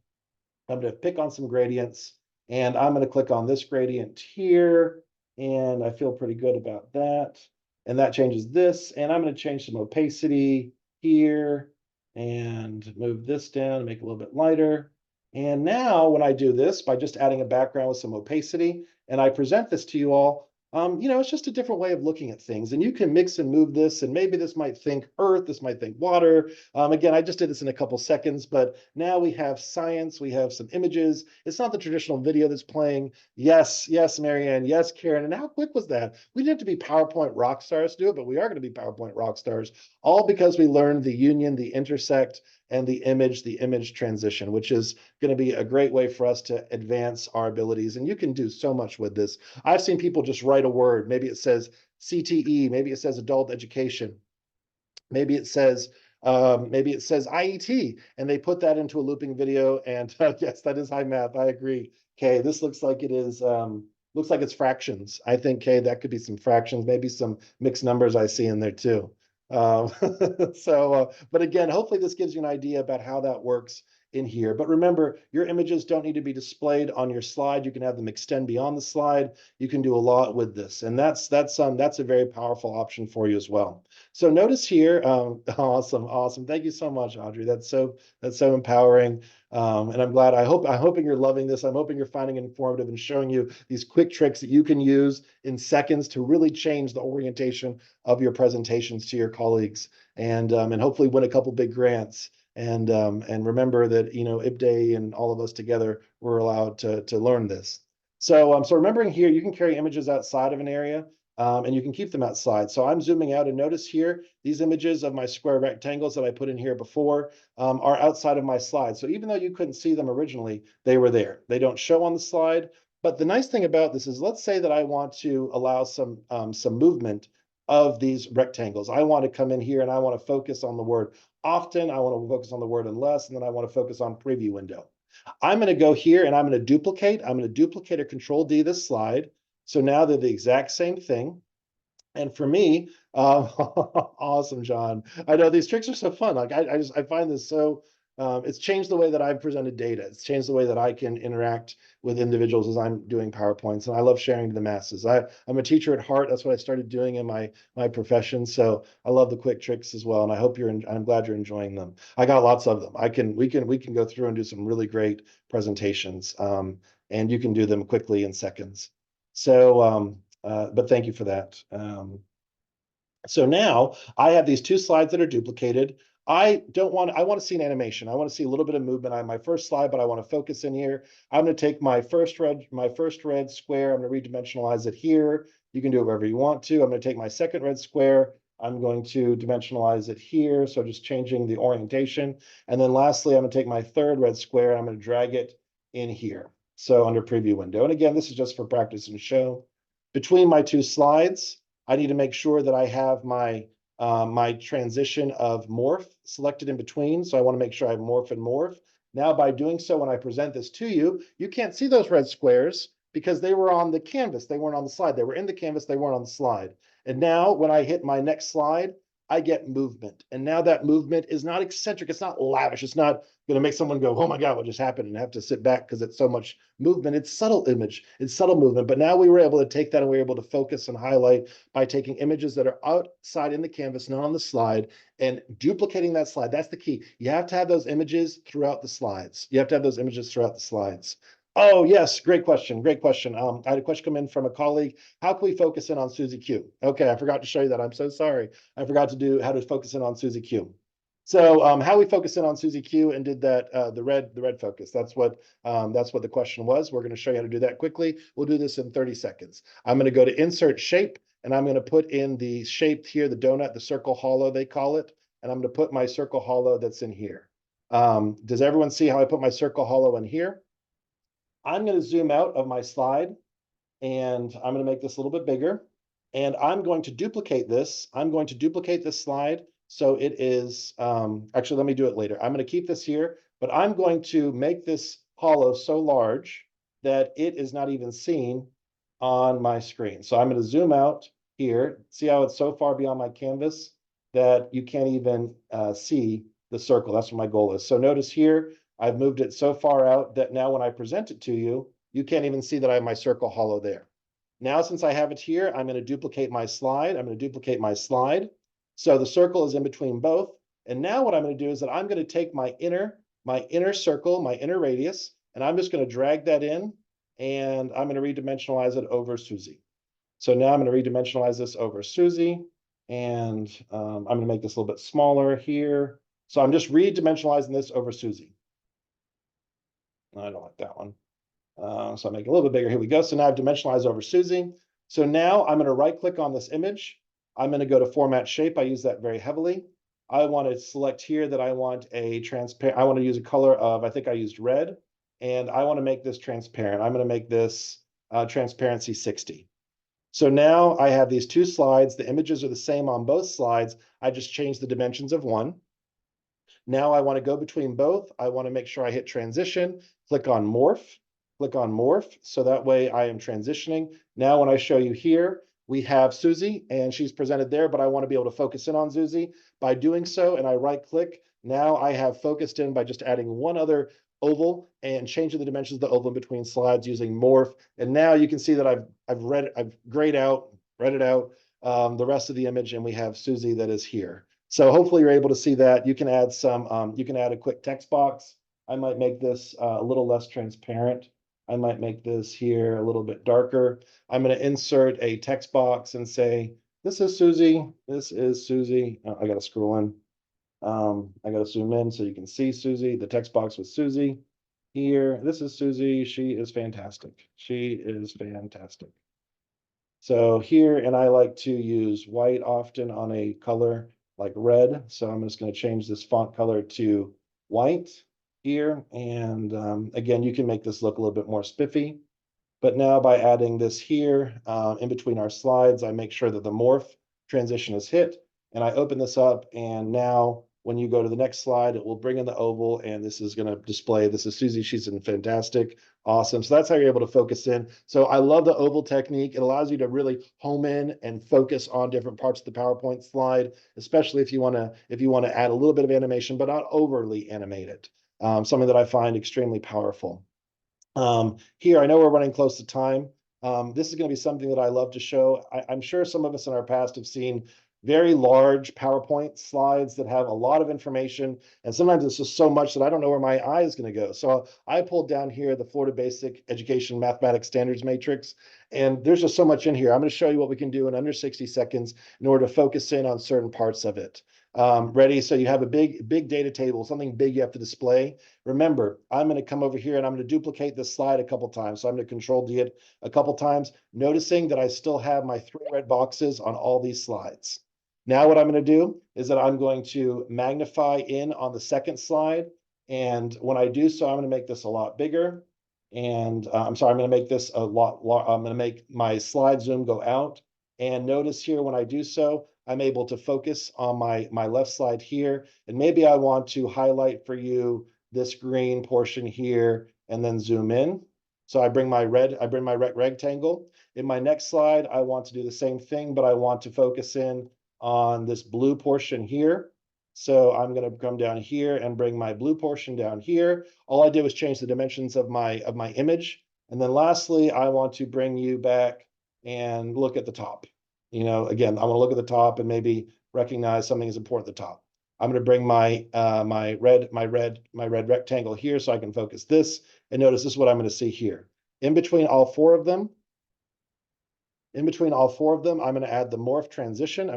I'm going to pick on some gradients and I'm going to click on this gradient here. And I feel pretty good about that. And that changes this. And I'm going to change some opacity here and move this down and make it a little bit lighter. And now when I do this by just adding a background with some opacity and I present this to you all, it's just a different way of looking at things. And you can mix and move this, and maybe this might think earth, this might think water. Again, I just did this in a couple seconds, but now we have science, we have some images. It's not the traditional video that's playing. Yes, yes, Marianne, yes, Karen. And how quick was that? We didn't have to be PowerPoint rock stars to do it, but we are going to be PowerPoint rock stars, all because we learned the union, the intersect, and the image transition, which is going to be a great way for us to advance our abilities. And you can do so much with this. I've seen people just write a word. Maybe it says CTE, maybe it says adult education, maybe it says IET, and they put that into a looping video. And yes, that is high math. I agree. Okay, this looks like it is. Looks like it's fractions. I think, that could be some fractions, maybe some mixed numbers I see in there too. Um, but again, hopefully this gives you an idea about how that works in here. But remember, your images don't need to be displayed on your slide. You can have them extend beyond the slide. You can do a lot with this, and that's a very powerful option for you as well. So notice here, awesome. Thank you so much, Audrey. That's so empowering. And I'm glad. I'm hoping you're loving this. I'm hoping you're finding it informative and showing you these quick tricks that you can use in seconds to really change the orientation of your presentations to your colleagues, and hopefully win a couple big grants. And remember that IPDAY and all of us together were allowed to learn this. So remembering here, you can carry images outside of an area. And you can keep them outside. So I'm zooming out, and notice here, these images of my square rectangles that I put in here before are outside of my slide. So even though you couldn't see them originally, they were there. They don't show on the slide. But the nice thing about this is, let's say that I want to allow some movement of these rectangles. I want to come in here and I want to focus on the word often. I want to focus on the word unless, and then I want to focus on preview window. I'm going to go here and I'm going to duplicate. I'm going to duplicate or Control D this slide. So now they're the exact same thing. And for me, awesome, John. I know these tricks are so fun. Like I find this so it's changed the way that I've presented data. It's changed the way that I can interact with individuals as I'm doing PowerPoints, and I love sharing to the masses. I'm a teacher at heart. That's what I started doing in my profession. So I love the quick tricks as well, and I hope I'm glad you're enjoying them. I got lots of them. We can go through and do some really great presentations, and you can do them quickly in seconds. So, but thank you for that. So now I have these two slides that are duplicated. I want to see an animation. I want to see a little bit of movement on my first slide, but I want to focus in here. I'm going to take my first red square. I'm going to redimensionalize it here. You can do it wherever you want to. I'm going to take my second red square. I'm going to dimensionalize it here. So just changing the orientation. And then lastly, I'm going to take my third red square. I'm going to drag it in here. So under preview window. And again, this is just for practice and show. Between my two slides, I need to make sure that I have my transition of morph selected in between. So I want to make sure I have morph and morph. Now, by doing so, when I present this to you, you can't see those red squares because they were on the canvas. They weren't on the slide. They were in the canvas. They weren't on the slide. And now when I hit my next slide, I get movement. And now that movement is not eccentric. It's not lavish. It's not going to make someone go, oh my God, what just happened? And have to sit back because it's so much movement. It's subtle image. It's subtle movement. But now we were able to take that and we were able to focus and highlight by taking images that are outside in the canvas, not on the slide, and duplicating that slide. That's the key. You have to have those images throughout the slides. You have to have those images throughout the slides. Oh, yes. Great question. Great question. I had a question come in from a colleague. How can we focus in on Suzy Q? Okay, I forgot to show you that. I'm so sorry. I forgot to do how to focus in on Suzy Q. So how we focus in on Suzy Q and did that, the red focus. That's what the question was. We're going to show you how to do that quickly. We'll do this in 30 seconds. I'm going to go to Insert Shape, and I'm going to put in the shape here, the donut, the circle hollow, they call it. And I'm going to put my circle hollow that's in here. Does everyone see how I put my circle hollow in here? I'm going to zoom out of my slide, and I'm going to make this a little bit bigger. And I'm going to duplicate this. I'm going to duplicate this slide. So it is, actually, let me do it later. I'm going to keep this here, but I'm going to make this hollow so large that it is not even seen on my screen. So I'm going to zoom out here. See how it's so far beyond my canvas that you can't even see the circle. That's what my goal is. So notice here, I've moved it so far out that now when I present it to you, you can't even see that I have my circle hollow there. Now, since I have it here, I'm going to duplicate my slide. I'm going to duplicate my slide. So the circle is in between both. And now what I'm going to do is that I'm going to take my inner circle, my inner radius, and I'm just going to drag that in, and I'm going to redimensionalize it over Suzy. So now I'm going to redimensionalize this over Suzy, and I'm going to make this a little bit smaller here. So I'm just redimensionalizing this over Suzy. I don't like that one. So I make it a little bit bigger. Here we go. So now I've dimensionalized over Suzy. So now I'm going to right click on this image. I'm going to go to format shape. I use that very heavily. I want to select here that I want a transparent. I want to use a color of, I think I used red, and I want to make this transparent. I'm going to make this transparency 60. So now I have these two slides. The images are the same on both slides. I just changed the dimensions of one. Now I want to go between both. I want to make sure I hit transition, click on morph, so that way I am transitioning. Now when I show you here, we have Suzy and she's presented there, but I want to be able to focus in on Suzy. By doing so, and I right click, now I have focused in by just adding one other oval and changing the dimensions of the oval in between slides using morph. And now you can see that I've grayed out, read it out, the rest of the image, and we have Suzy that is here. So hopefully you're able to see that. You can add you can add a quick text box. I might make this a little less transparent. I might make this here a little bit darker. I'm going to insert a text box and say, this is Suzy. This is Suzy. Oh, I got to scroll in. I got to zoom in so you can see Suzy. The text box with Suzy here. This is Suzy. She is fantastic. She is fantastic. So here, and I like to use white often on a color like red. So I'm just going to change this font color to white here. And again, you can make this look a little bit more spiffy. But now by adding this here in between our slides, I make sure that the morph transition is hit. And I open this up, and now When you go to the next slide, it will bring in the oval, and this is going to display. This is Susie. She's in fantastic. Awesome. So that's how you're able to focus in. So I love the oval technique. It allows you to really home in and focus on different parts of the PowerPoint slide, especially if you want to add a little bit of animation, but not overly animate it. Something that I find extremely powerful. Here, I know we're running close to time. This is going to be something that I love to show. I'm sure some of us in our past have seen very large PowerPoint slides that have a lot of information, and sometimes it's just so much that I don't know where my eye is going to go. So I pulled down here the Florida Basic Education Mathematics Standards Matrix, and there's just so much in here. I'm going to show you what we can do in under 60 seconds in order to focus in on certain parts of it. Ready? So you have a big data table, something big you have to display. Remember, I'm going to come over here and I'm going to duplicate this slide a couple times. So I'm going to control D it a couple times, noticing that I still have my 3 red boxes on all these slides. Now what I'm going to do is that I'm going to magnify in on the second slide. And when I do so, I'm going to make this a lot bigger. And I'm sorry, I'm going to make this a lot, I'm going to make my slide zoom go out. And notice here when I do so, I'm able to focus on my left slide here. And maybe I want to highlight for you this green portion here and then zoom in. So I bring my rectangle. In my next slide, I want to do the same thing, but I want to focus in on this blue portion here. So I'm going to come down here and bring my blue portion down here. All I did was change the dimensions of my image. And then lastly, I want to bring you back and look at the top. Again, I want to look at the top and maybe recognize something is important at the top. I'm going to bring my red rectangle here so I can focus this. And notice this is what I'm going to see here. In between all four of them, I'm going to add the morph transition.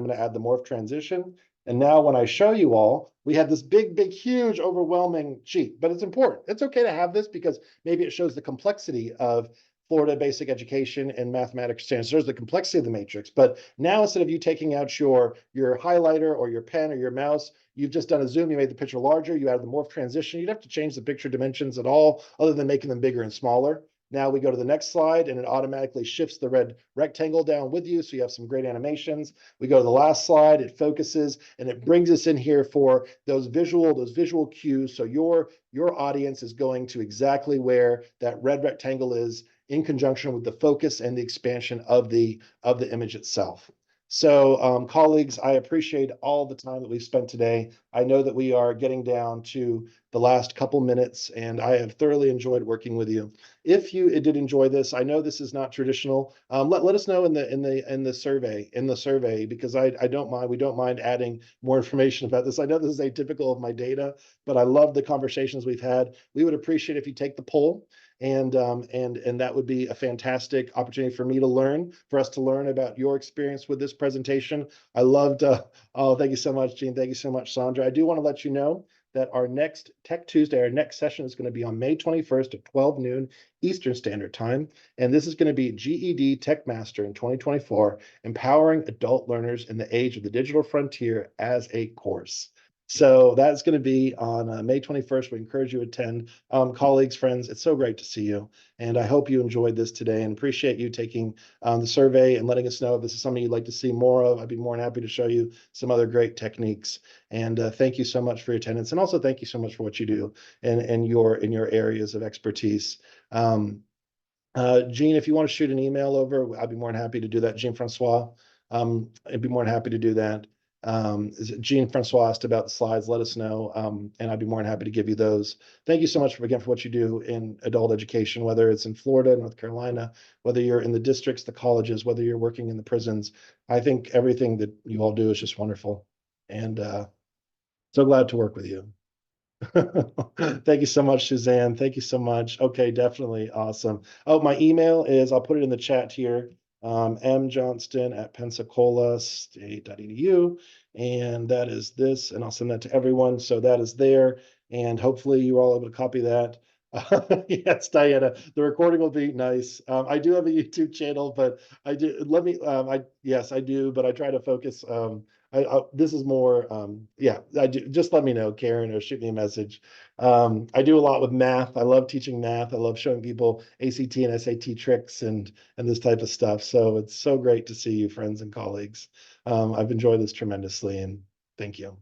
And now when I show you all, we have this big, huge, overwhelming sheet, but it's important. It's okay to have this because maybe it shows the complexity of Florida Basic Education and Mathematics Standards. There's the complexity of the matrix. But now instead of you taking out your highlighter or your pen or your mouse, you've just done a zoom, you made the picture larger, you added the morph transition. You'd have to change the picture dimensions at all other than making them bigger and smaller. Now we go to the next slide and it automatically shifts the red rectangle down with you. So you have some great animations. We go to the last slide, it focuses and it brings us in here for those visual cues. So your audience is going to exactly where that red rectangle is in conjunction with the focus and the expansion of the image itself. So colleagues, I appreciate all the time that we've spent today. I know that we are getting down to the last couple minutes and I have thoroughly enjoyed working with you. If you did enjoy this, I know this is not traditional. Let us know in the survey because I don't mind. We don't mind adding more information about this. I know this is atypical of my data, but I love the conversations we've had. We would appreciate if you take the poll, and that would be a fantastic opportunity for me to learn, for us to learn about your experience with this presentation. I loved. Oh, thank you so much, Gene. Thank you so much, Sandra. I do want to let you know that our next Tech Tuesday, our next session is going to be on May 21st at 12 noon Eastern Standard Time. And this is going to be GED Tech Master in 2024, Empowering Adult Learners in the Age of the Digital Frontier as a course. So that's going to be on May 21st. We encourage you to attend. Colleagues, friends, it's so great to see you. And I hope you enjoyed this today and appreciate you taking the survey and letting us know if this is something you'd like to see more of. I'd be more than happy to show you some other great techniques. And thank you so much for your attendance. And also thank you so much for what you do in your areas of expertise. Jean, if you want to shoot an email over, I'd be more than happy to do that. Jean Francois, I'd be more than happy to do that. Jean Francois asked about the slides, let us know, and I'd be more than happy to give you those. Thank you so much again for what you do in adult education, whether it's in Florida, North Carolina, whether you're in the districts, the colleges, whether you're working in the prisons. I think everything that you all do is just wonderful. And so glad to work with you. Thank you so much, Suzanne. Thank you so much. Okay, definitely. Awesome. Oh, my email is, I'll put it in the chat here, mjohnston@pensacola-state.edu. And that is this, and I'll send that to everyone. So that is there. And hopefully you are all able to copy that. Yes, Diana, the recording will be nice. I do have a YouTube channel, but I do, yes, I do, but I try to focus, this is more, yeah, I do. Just let me know, Karen, or shoot me a message. I do a lot with math. I love teaching math. I love showing people ACT and SAT tricks and this type of stuff. So it's so great to see you, friends and colleagues. I've enjoyed this tremendously, and thank you.